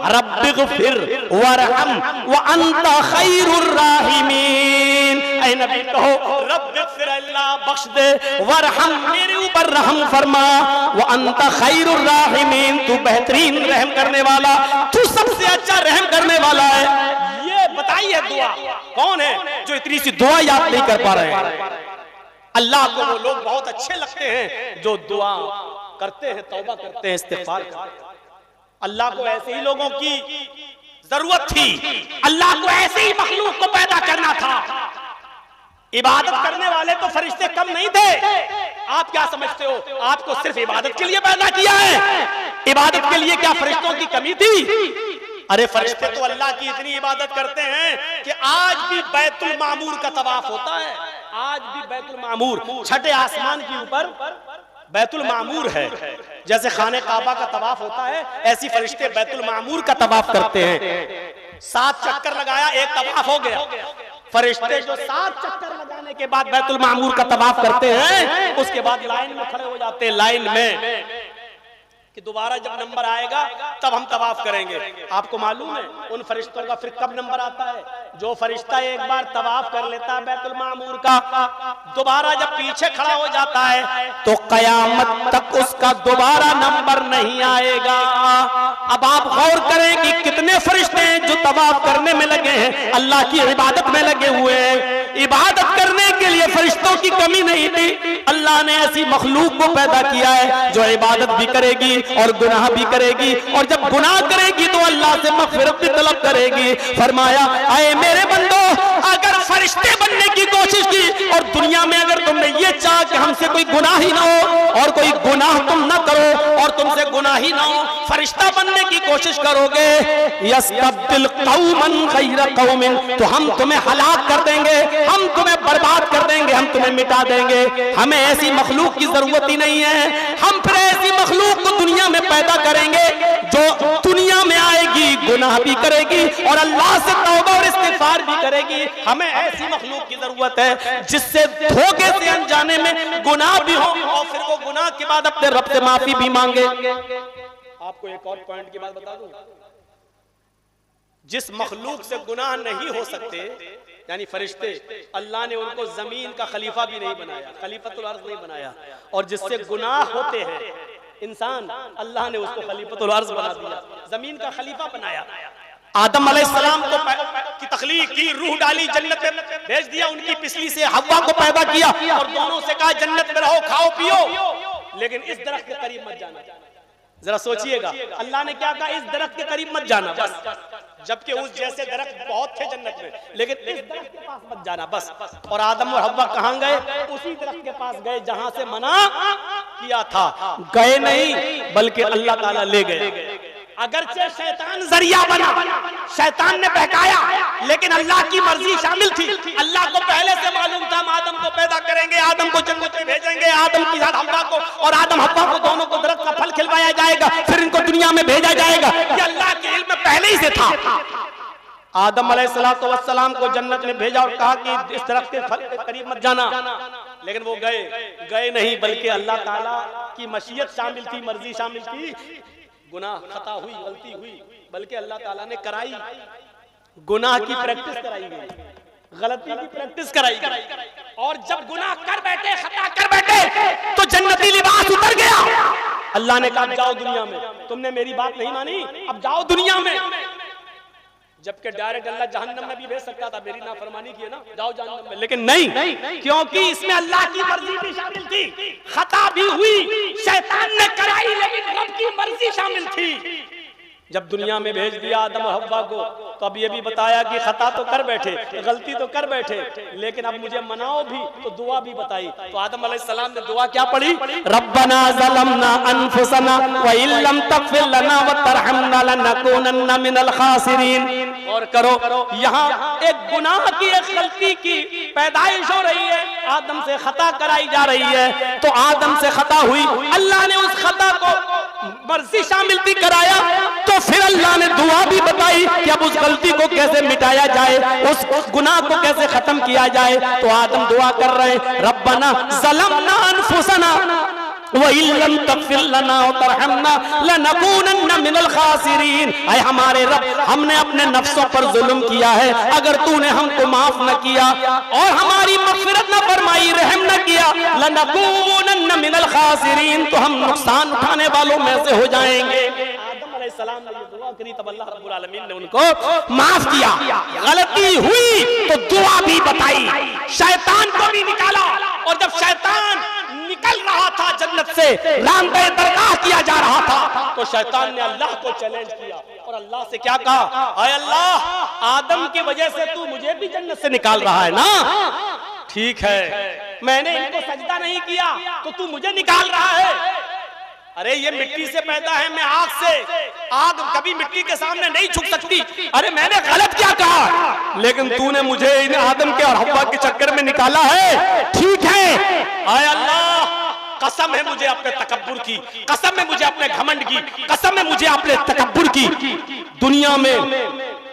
रब्बिग़फ़िर वरहम व अंत खैरुर राहिमीन। ऐ नबी कहो, रब्बिग़फ़िर, अल्लाह बख्श दे, वरहम, मेरे ऊपर रहम फरमा, व अंत खैरुर राहिमीन, तू बेहतरीन रहम करने वाला, तू सबसे अच्छा रहम करने वाला है। ये बताइए दुआ कौन है जो इतनी सी दुआ याद नहीं कर पा रहे हैं? अल्लाह को वो लोग बहुत अच्छे लगते हैं जो दुआ करते हैं, तौबा करते हैं, इस्तिग़फ़ार करते हैं। अल्लाह को ऐसे ही लोगों की जरूरत थी, अल्लाह को ऐसे ही मखलूक को पैदा करना था। इबादत करने वाले तो फरिश्ते कम नहीं थे। आप क्या समझते हो, आपको सिर्फ इबादत के लिए पैदा किया है? इबादत के लिए क्या फरिश्तों की कमी थी? अरे फरिश्ते तो अल्लाह की इतनी इबादत करते हैं कि आज भी बैतुल मामूर का तवाफ होता है। आज भी बैतुल मामूर, छठे आसमान के ऊपर बैतुल मामूर है। जैसे खाने काबा का तवाफ होता है, ऐसी फरिश्ते बैतुल मामूर का तवाफ करते हैं। 7 चक्कर लगाया, एक तवाफ हो गया। फरिश्ते जो 7 चक्कर लगाने के बाद बैतुल मामूर का तवाफ करते हैं, उसके बाद लाइन में खड़े हो जाते हैं। लाइन में कि दोबारा जब नंबर आएगा तब हम तवाफ करेंगे। आपको मालूम है उन फरिश्तों का फिर कब नंबर आता है? जो फरिश्ता एक बार तवाफ कर लेता है बैतुल मामूर का, दोबारा जब पीछे खड़ा हो जाता है तो कयामत तक उसका दोबारा नंबर नहीं आएगा। अब आप गौर करें कि कितने फरिश्ते हैं जो तवाफ करने में लगे हैं, अल्लाह की इबादत में लगे हुए हैं। इबादत करने के लिए फरिश्तों की कमी नहीं थी। अल्लाह ने ऐसी मखलूक को पैदा किया है जो इबादत भी करेगी और गुनाह भी करेगी, और जब गुनाह करेगी तो अल्लाह से मग़फ़िरत भी तलब करेगी। फरमाया, आए मेरे बंदो, अगर फरिश्ते बनने की कोशिश की और दुनिया में अगर तुमने ये चाहा कि हमसे कोई गुनाह ही ना हो और कोई गुनाह तुम ना करो और तुमसे गुनाह ही ना हो, फरिश्ता बनने की कोशिश करोगे, यस्तब्दिल कौमन गैर कौमिन, तो हम तुम्हें हलाक कर देंगे, हम तुम्हें बर्बाद कर देंगे, हम तुम्हें मिटा देंगे। हमें ऐसी मखलूक की जरूरत ही नहीं है। हम फिर ऐसी मखलूक को दुनिया में पैदा करेंगे जो दुनिया में आएगी, गुनाह भी करेगी और अल्लाह से तौबा और इस्तिग़फ़ार भी करेगी। हमें ऐसी मखलूक की जरूरत है जिससे धोखे से अनजाने में गुनाह भी हो और फिर वो गुनाह के बाद अपने रब से माफी भी मांगे। आपको एक और पॉइंट की बात बता दूं, जिस मखलूक से गुनाह नहीं हो सकते यानी फरिश्ते, अल्लाह ने उनको जमीन का खलीफा भी नहीं बनाया, खलीफतुल अर्ज़ नहीं बनाया, और जिससे गुनाह होते हैं इंसान, अल्लाह ने उसको खलीफतुल अर्ज़ बना दिया, जमीन का खलीफा बनाया। आदम अलैहिस्सलाम को की तख्लीक की, रूह डाली, जन्नत में भेज दिया, उनकी पिछली से हव्वा को पैदा किया और दोनों से कहा जन्नत में रहो, खाओ पियो, लेकिन इस दरख्त के करीब मत जाना। जरा सोचिएगा, अल्लाह ने क्या कहा? इस दरख्त के करीब मत जाना बस, जबकि उस जैसे दरख्त बहुत थे जन्नत में, लेकिन इस दरख्त के पास मत जाना बस। और आदम और हव्वा कहां गए? उसी दरख्त के पास गए जहां से मना किया था। गए नहीं बल्कि अल्लाह ताला ले गए। अगरचे शैतान जरिया बना, शैतान ने बहकाया, लेकिन अल्लाह की मर्जी शामिल थी। अल्लाह को पहले से मालूम था हम आदम को पैदा करेंगे, आदम को जन्नत में भेजेंगे, आदम की साथ हव्वा को, और आदम हव्वा को दोनों को दरख्त का फल खिलवाया जाएगा, फिर इनको दुनिया में भेजा जाएगा। ये अल्लाह के इल्म में पहले ही से था। आदम अलैहिस्सलाम को जन्नत में भेजा और कहा कि इस दरख्त के फल के करीब मत जाना, लेकिन वो गए नहीं बल्कि अल्लाह ताला की मशीयत शामिल थी, मर्जी शामिल थी। गुनाह, खता हुई, गलती हुई, बल्कि अल्लाह ताला ने कराई, गुनाह की प्रैक्टिस कराई गई, गलती की प्रैक्टिस कराई गई। और जब गुनाह कर बैठे, खता कर बैठे, तो जन्नती लिबास उतर गया। अल्लाह ने कहा जाओ दुनिया में, तुमने मेरी बात नहीं मानी, अब जाओ दुनिया में। जबकि डायरेक्ट अल्लाह जहन्नम में भी भेज सकता था, मेरी नाफरमानी की है ना, जाओ जहन्नम में, लेकिन नहीं, क्योंकि इसमें अल्लाह की मर्जी भी शामिल थी, खता भी हुई, शैतान ने कराई, लेकिन रब की मर्जी शामिल थी। जब दुनिया में भेज दिया आदम और हव्वा को, तो अब ये भी बताया कि खता तो कर बैठे, गलती तो कर बैठे, लेकिन अब मुझे मनाओ भी, तो दुआ भी बताई। तो आदम अलैहिस्सलाम ने दुआ क्या पढ़ी? रब्बना ज़लमना अनफुसना व इल्लम तग़फिर लना व तरहमना लनकूनन्ना मिनल खासिरीन। और करो, यहाँ एक गुनाह की, एक गलती की पैदाइश हो रही है, आदम से खता कराई जा रही है। तो आदम से खता हुई, अल्लाह ने उस खता को मर्जी शामिल थी, कराया, तो फिर अल्लाह ने दुआ भी बताई कि अब उस गलती को कैसे मिटाया जाए, उस गुनाह को कैसे खत्म किया जाए। तो आदम दुआ कर रहे हैं, रब्बना ज़लमना अनफुसना व इल्लम तग़फिर लना व तरहमना लनकूनन्ना मिनल खासिरीन। ऐ हमारे रब, हमने अपने नफ्सों पर जुल्म किया है, अगर तूने हमको माफ न किया और हमारी मग़फ़िरत न फरमाई, रहम न किया, लनकूनन्ना मिनल खासिरीन, तो हम नुकसान उठाने वालों में से हो जाएंगे। आदम अलैहिस्सलाम ने दुआ करी, तब अल्लाह रब्बुल आलमीन ने उनको माफ किया। गलती हुई तो दुआ भी बताई, शैतान को भी निकाला, और जब शैतान निकल रहा था जन्नत से, रामदे दरगाह किया जा रहा था, तो शैतान ने अल्लाह को चैलेंज किया और अल्लाह से क्या कहा? अय अल्लाह, आदम की वजह से तू मुझे भी जन्नत से निकाल रहा है ना? ठीक है, मैंने इनको सजदा नहीं किया तो तू मुझे निकाल रहा है। अरे ये मिट्टी से पैदा है, मैं आग से, आग कभी मिट्टी के सामने नहीं झुक सकती। अरे मैंने गलत क्या कहा, लेकिन तूने मुझे इन आदम के और हव्वा के चक्कर में निकाला है। ठीक है, आय अल्लाह, कसम है मुझे अपने तकब्बुर की, कसम है मुझे अपने घमंड की, कसम है मुझे अपने तकब्बुर की। दुनिया में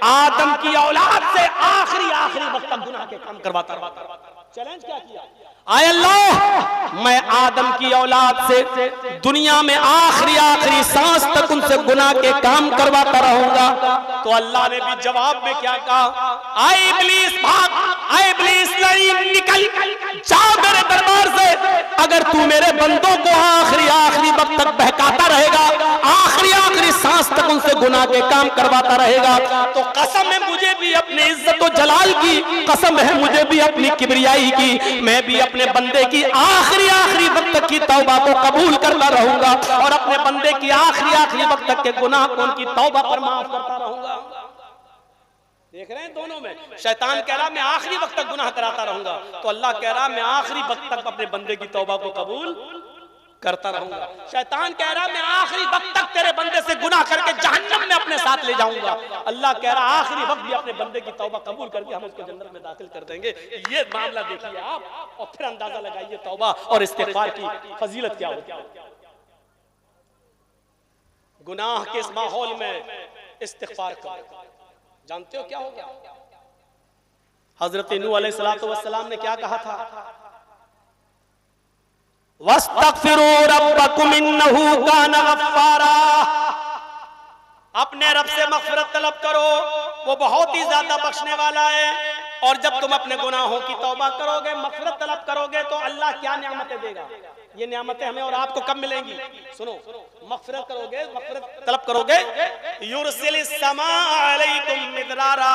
आदम की औलाद से आखिरी वक्त तक गुनाह के काम करवाता। चैलेंज क्या किया? आय अल्लाह, मैं आदम की औलाद से दुनिया में आखिरी सांस तक उनसे गुनाह के काम करवाता रहूंगा। तो अल्लाह ने भी जवाब में क्या कहा? आए इब्लीस भाग, आए इब्लीस नहीं, निकल जा मेरे दरबार से। अगर तू मेरे बंदों को आखिरी वक्त तक बहकाता रहेगा, आखिरी सांस तक उनसे गुनाह के काम करवाता रहेगा, तो कसम है मुझे भी अपनी इज्जत और जलाल की, कसम है मुझे भी अपनी किबरियाई की, मैं भी अपने बंदे की आखिरी वक्त तक की तौबा को कबूल करता रहूंगा और अपने बंदे की आखिरी वक्त तक के गुनाह को उनकी तौबा पर माफ करता रहूंगा। देख रहे हैं दोनों में, शैतान कह रहा मैं आखिरी वक्त तक गुनाह कराता रहूंगा, तो अल्लाह कह रहा मैं आखिरी वक्त तक अपने बंदे की तौबा को कबूल करता रहूंगा। शैतान कह रहा मैं आखिरी वक्त तक तेरे बंदे से गुनाह करके जहन्नम में अपने साथ ले जाऊंगा। अल्लाह कह रहा आखिरी वक्त भी अपने बंदे की तौबा कबूल करके हम उसको जन्नत में दाखिल कर देंगे। ये मामला देखिए आप और फिर अंदाजा लगाइए तौबा और इस्तिग़फ़ार की फजीलत क्या होती है। गुनाह के इस माहौल में इस्तिग़फ़ार करो, जानते हो क्या होगा? हजरत नूह अलैहिस्सलातु वस्सलाम ने क्या कहा था? वस्तगफिरू रब्बकुम इन्नहु काना गफ्फारा। अपने रब से मग़फ़िरत तलब करो, वो बहुत ही ज्यादा बख्शने वाला है। और जब तुम अपने गुनाहों की तौबा करोगे, मग़फ़िरत तलब करोगे, तो अल्लाह क्या नियामतें देगा? ये नियामतें हमें और आपको कब मिलेंगी? सुनो, मग़फ़िरत करोगे, मग़फ़िरत तलब करोगे, युरसिलिस समा अलैकुम मिदरारा,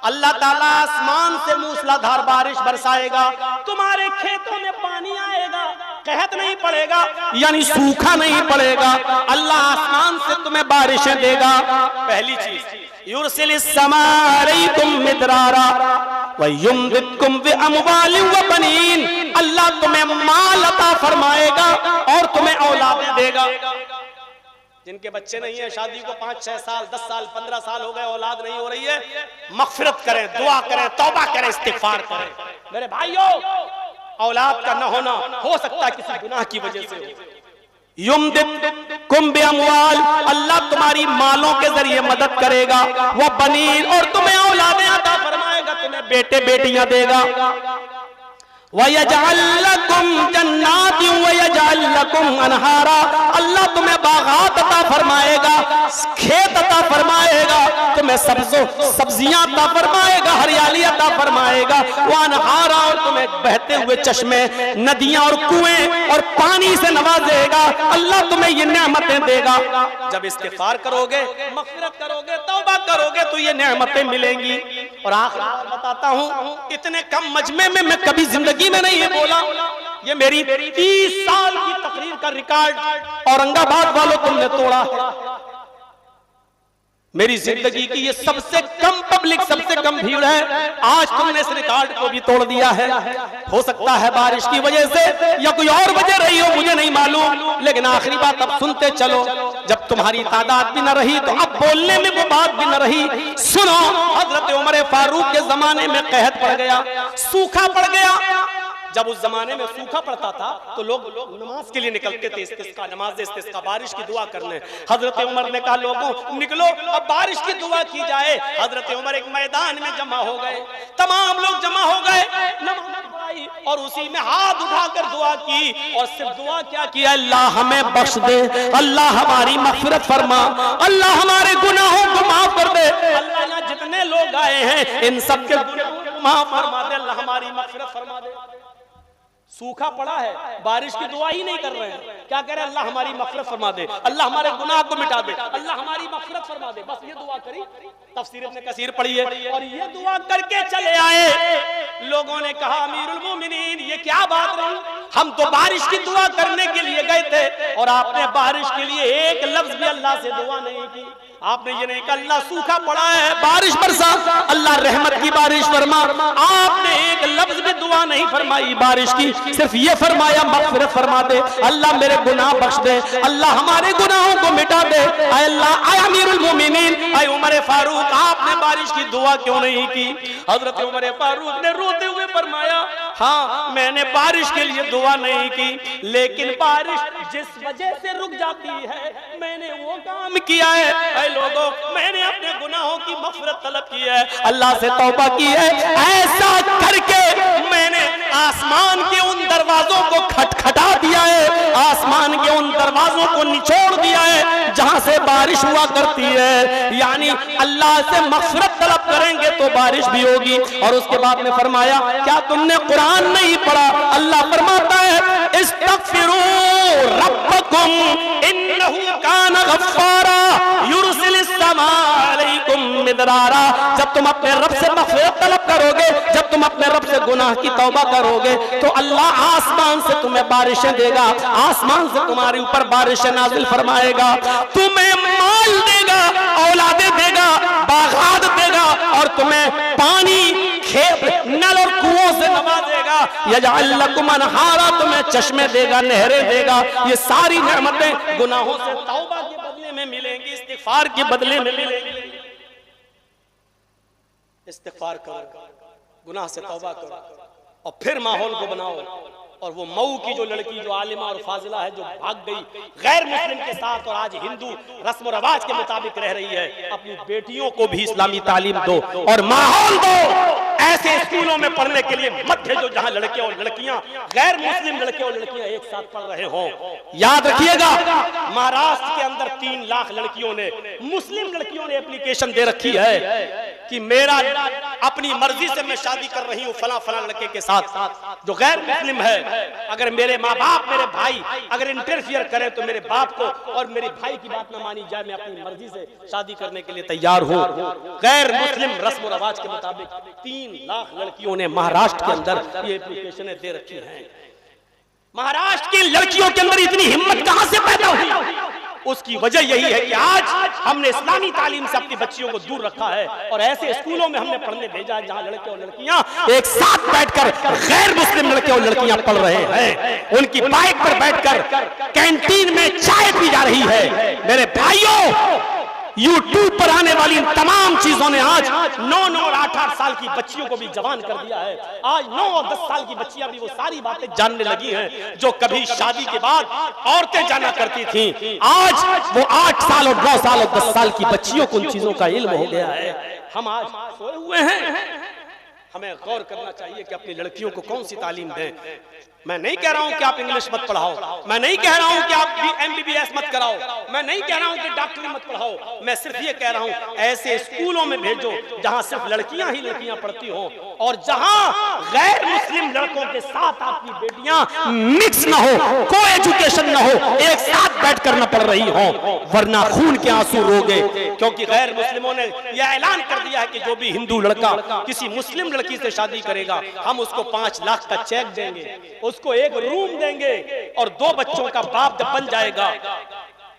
अल्लाह ताला आसमान से मूसलाधार बारिश बरसाएगा, तुम्हारे खेतों में पानी आएगा, कहत नहीं पड़ेगा, यानी सूखा नहीं पड़ेगा। अल्लाह आसमान से तुम्हें बारिशें देगा। पहली चीज, युरसिलिस समा अलैकुम मिदरारा व युमदिदकुम बिअमवालिन व बनीन, अल्लाह तुम्हें माल अता फरमाएगा और तुम्हें औलाद देगा। जिनके बच्चे नहीं है, शादी को 5-6 साल 10 साल 15 साल हो गए, औलाद नहीं हो रही है, मग़फ़िरत करें, दुआ करें, तौबा करें, इस्तिग़फ़ार करें। मेरे भाइयों, औलाद का न होना हो सकता है किसी गुनाह की वजह से हो। युमदिदकुम बिअमवाल, अल्लाह तुम्हारी मालों के जरिए मदद करेगा, वह बनीन, और तुम्हें औलादें अता फरमाएगा, तुम्हें बेटे बेटियां देगा। वयजअल लकुम जन्नातिन वयजअल लकुम अनहारा, अल्लाह तुम्हें बागात अता फरमाएगा, खेत अता फरमाएगा, तुम्हें सब्जियां अता फरमाएगा, हरियाली अता फरमाएगा, वो अनहारा, और तुम्हें बहते हुए चश्मे, नदियां और कुएं और पानी से नवाजेगा। अल्लाह तुम्हें ये नेमतें देगा। जब इस्तिग़फ़ार करोगे, मग़फ़िरत करोगे, तौबा करोगे, तो ये नेमतें मिलेंगी। और आखिर बताता हूं, इतने कम मजमे में मैं कभी जिंदगी में नहीं बोला। ये मेरी 30 साल की तकरीर का रिकॉर्ड औरंगाबाद वालों तुमने तोड़ा है। मेरी जिंदगी की ये सबसे कम पब्लिक, सबसे कम भीड़ है, आज तुमने इस रिकॉर्ड को भी तोड़ दिया है। हो सकता है बारिश की वजह से या कोई और वजह रही हो, मुझे नहीं मालूम, लेकिन आखिरी बात अब सुनते चलो। जब तुम्हारी तादाद भी न रही तो अब बोलने में वो बात भी न रही। सुनो, हजरत उमर फारूक के जमाने में कहत पड़ गया, सूखा पड़ गया। जब उस जमाने में सूखा पड़ता था तो लोग नमाज के लिए निकलते थे, इस्तिस्का, नमाज इस्तिस्का, बारिश की दुआ करने। हजरत उमर ने कहा लोगों निकलो, अब बारिश की दुआ की जाए। हजरत उमर एक मैदान में जमा हो गए, तमाम लोग जमा हो गए, नमाज पढ़ाई और उसी में हाथ उठाकर दुआ की। और सिर्फ दुआ क्या किया? अल्लाह हमें बख्श दे, अल्लाह हमारी मग़फ़िरत फरमा, अल्लाह हमारे गुनाहों को माफ कर दे, अल्लाह ना जितने लोग आए हैं इन सबके गुनाहों को माफ फरमा दे, अल्लाह हमारी मग़फ़िरत फरमा दे। सूखा पड़ा है, बारिश की दुआ ही नहीं कर रहे हैं, क्या कह रहे हैं? अल्लाह हमारी मग़फ़िरत फरमा दे, अल्लाह हमारे गुनाह को मिटा दे, अल्लाह हमारी मग़फ़िरत फरमा दे। बस ये दुआ करी, तफ़सीर इब्न कसीर पढ़ी है, और ये दुआ करके चले आए। लोगों ने कहा अमीरुल मोमिनीन ये क्या बात रही, हम तो बारिश की दुआ करने के लिए गए थे और आपने बारिश के लिए एक लफ्ज भी अल्लाह से दुआ नहीं की। आपने ये नहीं कहा अल्लाह सूखा पड़ा है बारिश बरसा, अल्लाह रहमत की बारिश फरमा, आपने एक लफ्ज भी दुआ नहीं फरमाई बारिश की, सिर्फ ये फरमाया मग़फ़िरत फरमा दे, अल्लाह मेरे गुनाह बख्श दे, अल्लाह हमारे गुनाहों को मिटा दे। ऐ अल्लाह, ऐ अमीरुल मोमिनीन, ऐ उमर फारूक, आपने बारिश की दुआ क्यों नहीं की? हजरत उमर फारूक ने रोते हुए फरमाया, हाँ मैंने बारिश के लिए दुआ नहीं की, लेकिन बारिश जिस वजह से रुक जाती है मैंने वो काम किया है। लोगों, मैंने अपने गुनाहों की मग़फ़िरत तलब की है, अल्लाह से तौबा की है, ऐसा करके मैंने आसमान के उन दरवाजों को खटखटा दिया है, आसमान के उन दरवाजों को निचोड़ दिया है जहां से बारिश हुआ करती है। यानी अल्लाह से मग़फ़िरत तलब करेंगे तो बारिश भी होगी। और उसके बाद में फरमाया, क्या तुमने कुरान नहीं पढ़ा? अल्लाह फरमाता है, इस्तग़फ़िरू रब्बकुम इन्नहु काना गफ़्फ़ारा युरसिलिस समा अलैकुम मिदरारा। जब तुम अपने रब से मग़फ़िरत तलब करोगे, जब तुम अपने रब से गुनाह की तौबा करोगे, तो अल्लाह आसमान से तुम्हें बारिशें देगा, आसमान से तुम्हारे ऊपर बारिशें नाज़िल फरमाएगा, तुम्हें माल देगा, औलादे देगा, बागात देगा, और तुम्हें पानी खेत नल और कुओं से नवाजेगा। यजअल लकुम अनहारा, तुम्हें चश्मे देगा, नहरें देगा। ये सारी नेमतें गुनाहों से तौबा के बदले में मिलेंगी, इस्तिग़फ़ार के बदले में मिलेंगी। इस्तिग़फ़ार करो, गुनाह से तौबा करो, और फिर माहौल को बनाओ। और वो मऊ की जो लड़की जो आलिमा और फाजिला है, जो भाग गई गैर मुस्लिम के साथ और आज हिंदू रस्म और रवाज के मुताबिक रह रही है, अपनी बेटियों को भी इस्लामी तालीम दो और माहौल दो। ऐसे स्कूलों में पढ़ने के लिए मत भेजो जहां लड़के और लड़कियां, गैर मुस्लिम लड़के और लड़कियां एक साथ पढ़ रहे हों। याद रखिएगा, महाराष्ट्र के अंदर 3 लाख लड़कियों ने, मुस्लिम लड़कियों ने एप्लीकेशन दे रखी है कि मेरा अपनी मर्जी से मैं शादी कर रही हूँ फला फला लड़के के साथ जो गैर मुस्लिम है। अगर मेरे माँ बाप, मेरे भाई अगर इंटरफियर करें तो मेरे बाप को और मेरे भाई की बात न मानी जाए, मैं अपनी मर्जी से शादी करने के लिए तैयार हूँ। गैर मुस्लिम रस्म और रवाज के मुताबिक 3 लाख लड़कियों ने महाराष्ट्र के अंदर ये एप्लीकेशनें दे रखी हैं। महाराष्ट्र की लड़कियों के अंदर इतनी हिम्मत कहां से पैदा हुई? उसकी वजह यही है कि आज हमने इस्लामी तालीम से अपनी बच्चियों को दूर रखा है और ऐसे स्कूलों में हमने पढ़ने भेजा है जहां लड़के और लड़कियां एक साथ बैठकर गैर मुस्लिम लड़के और लड़कियां पढ़ रहे हैं। उनकी बाइक पर बैठकर कैंटीन में चाय पी जा रही है। मेरे भाइयों, यूट्यूब पर आने वाली इन तमाम चीजों ने आज 9 और 8 साल की बच्चियों को भी जवान कर दिया है। आज 9 और 10 साल की बच्चियां भी वो सारी बातें जानने लगी हैं जो कभी शादी के बाद औरतें जाना करती थीं। आज वो 8 साल और 9 साल और 10 साल की बच्चियों को उन चीजों का इल्म हो गया है। हम आज सोए हुए हैं। हमें गौर करना चाहिए कि अपनी लड़कियों को कौन सी तालीम दें। मैं नहीं कह रहा हूं कि आप इंग्लिश मत पढ़ाओ, मैं नहीं कह रहा हूं कि आप MBBS मत कराओ, मैं नहीं कह रहा हूं कि डॉक्टरी मत पढ़ाओ। मैं सिर्फ ये कह रहा हूं ऐसे स्कूलों में भेजो जहां सिर्फ लड़कियां ही लड़कियां पढ़ती हो और जहां गैर मुस्लिम लड़कों के साथ आपकी बेटियां मिक्स ना हो, को एजुकेशन ना हो, एक साथ बैठकर न पढ़ रही हो, वरना खून के आंसू रोगे। क्योंकि गैर मुस्लिमों ने यह ऐलान कर दिया है कि जो भी हिंदू लड़का किसी मुस्लिम लड़की से शादी करेगा, हम उसको 5 लाख का चेक देंगे, उसको एक रूम देंगे और 2 बच्चों का बाप जब बन जाएगा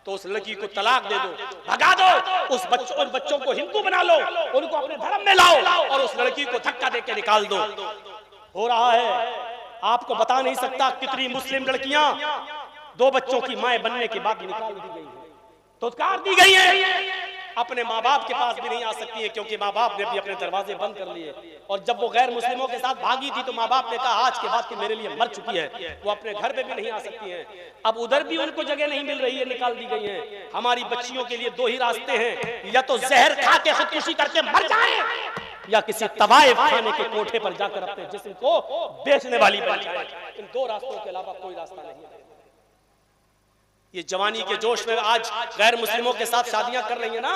तो उस लड़की को तलाक दे दो, भगा दो, उन बच्चों को हिंदू बना लो, उनको अपने धर्म में लाओ और उस लड़की को धक्का देके निकाल दो। हो रहा है, आपको बता नहीं सकता कितनी मुस्लिम लड़कियां 2 बच्चों की मां बनने के बाद निकाल दी गई है, तुत्कार दी गई है, अपने माँ बाप के पास भी नहीं आ सकती है क्योंकि माँ बाप ने भी अपने दरवाजे बंद कर लिए। और जब वो गैर मुस्लिमों के साथ भागी थी तो माँ बाप ने कहा आज के बाद कि मेरे लिए मर चुकी है, वो अपने घर पे भी नहीं आ सकती है। अब उधर भी उनको जगह नहीं मिल रही है, निकाल दी गई है। हमारी बच्चियों के लिए 2 ही रास्ते हैं, या तो जहर खा के खुदकुशी करके मर जाए या किसी तवाइफ खाने के कोठे पर जाकर अपने जिस्म को बेचने वाली बन जाए। इन 2 रास्तों के अलावा कोई रास्ता नहीं है। ये जवानी के जोश में आज गैर मुस्लिमों के साथ शादियां कर रही है ना,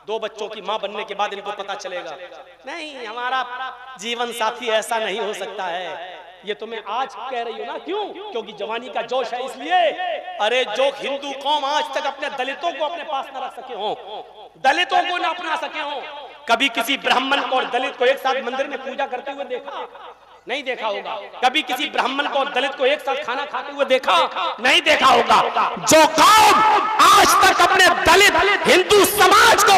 2 बच्चों की मां बनने के बाद इनको पता चलेगा नहीं हमारा जीवन साथी ऐसा नहीं हो सकता है। ये तो मैं आज कह रही हूँ ना, क्यों? क्योंकि जवानी का जोश है इसलिए। अरे जो हिंदू कौम आज तक अपने दलितों को अपने पास न रख सके हो, दलितों को न अपना सके हो, कभी किसी ब्राह्मण को और दलित को एक साथ मंदिर में पूजा करते हुए देखा? नहीं देखा होगा। कभी किसी ब्राह्मण को और दलित को एक साथ खाना खाते हुए देखा? नहीं देखा होगा। जो कौम आज तक अपने दलित हिंदू समाज को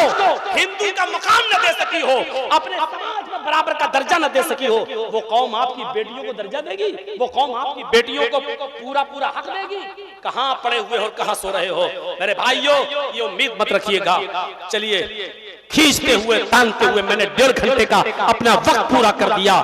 हिंदू का मकाम न दे सकी हो, अपने समाज में बराबर का दर्जा न दे सकी हो, वो कौम आपकी बेटियों को दर्जा देगी? वो कौम आपकी बेटियों को पूरा हक देगी? कहां पड़े हुए हो और कहां सो रहे हो? मेरे भाइयों, ये उम्मीद मत रखिएगा। चलिए खींचते हुए तानते हुए मैंने 1.5 घंटे का अपना वक्त पूरा कर दिया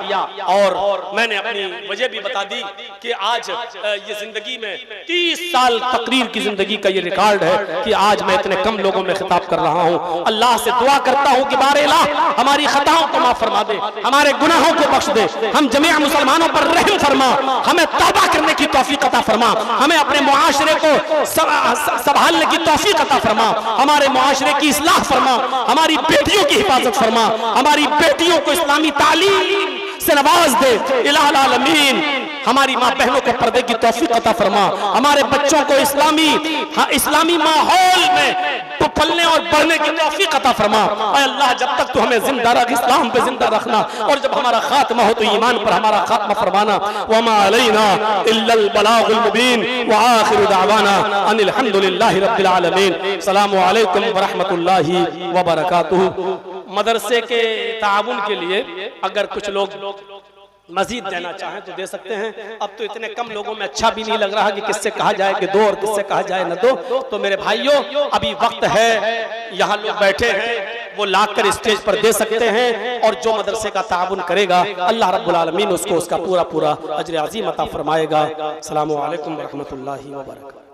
और मैंने अपनी वजह भी बता दी कि आज ये जिंदगी में 30 साल तकरीर की जिंदगी का ये रिकॉर्ड है कि आज मैं इतने कम लोगों में खिताब कर रहा हूँ। अल्लाह से दुआ करता हूँ कि बारे अल्लाह हमारी खताओं को माफ फरमा दे, हमारे गुनाहों को बख्श दे, हम जमीअ मुसलमानों पर रहम फरमा, हमें तौबा करने की तौफीक अता फरमा, हमें अपने मुआशरे को संभालने की तौफीक अता फरमा, हमारे मुआशरे की इस्लाह फरमा, हमारी बेटियों की हिफाजत फरमा, हमारी बेटियों को इस्लामी तालीम से नवाज दे इलाहुल आलमीन, हमारी माँ बहनों को पर्दे की तौफीक अता फरमा, हमारे बच्चों को इस्लामी माहौल में पलने और बढ़ने की तौफीक अता फरमा। ऐ अल्लाह जब तक तू हमें जिंदा रख, इस्लाम पे जिंदा रखना, और जब हमारा खात्मा हो तो ईमान पर हमारा खात्मा फरमाना। वमा अलैना इल्लल बलागुल मुबीन व आखिरु दावाना अनिल हम्दुलिल्लाहि रब्बिल आलमीन। अस्सलामु अलैकुम व रहमतुल्लाहि व बरकातुहू। मदरसे के ताउन के लिए अगर कुछ लोग मजीद देना चाहें तो दे सकते हैं। अब तो इतने कम लोगों में अच्छा भी नहीं लग रहा कि किससे कहा जाए कि दो और किससे कहा जाए न दो। तो मेरे भाइयों अभी वक्त है, यहाँ लोग बैठे हैं वो लाकर स्टेज पर दे सकते हैं, और जो मदरसे का ताउन करेगा अल्लाह रब्बुल आलमीन उसको उसका पूरा पूरा अजर अज़ीम अता फरमाएगा। अस्सलामु अलैकुम व रहमतुल्लाहि व बरकातुहू।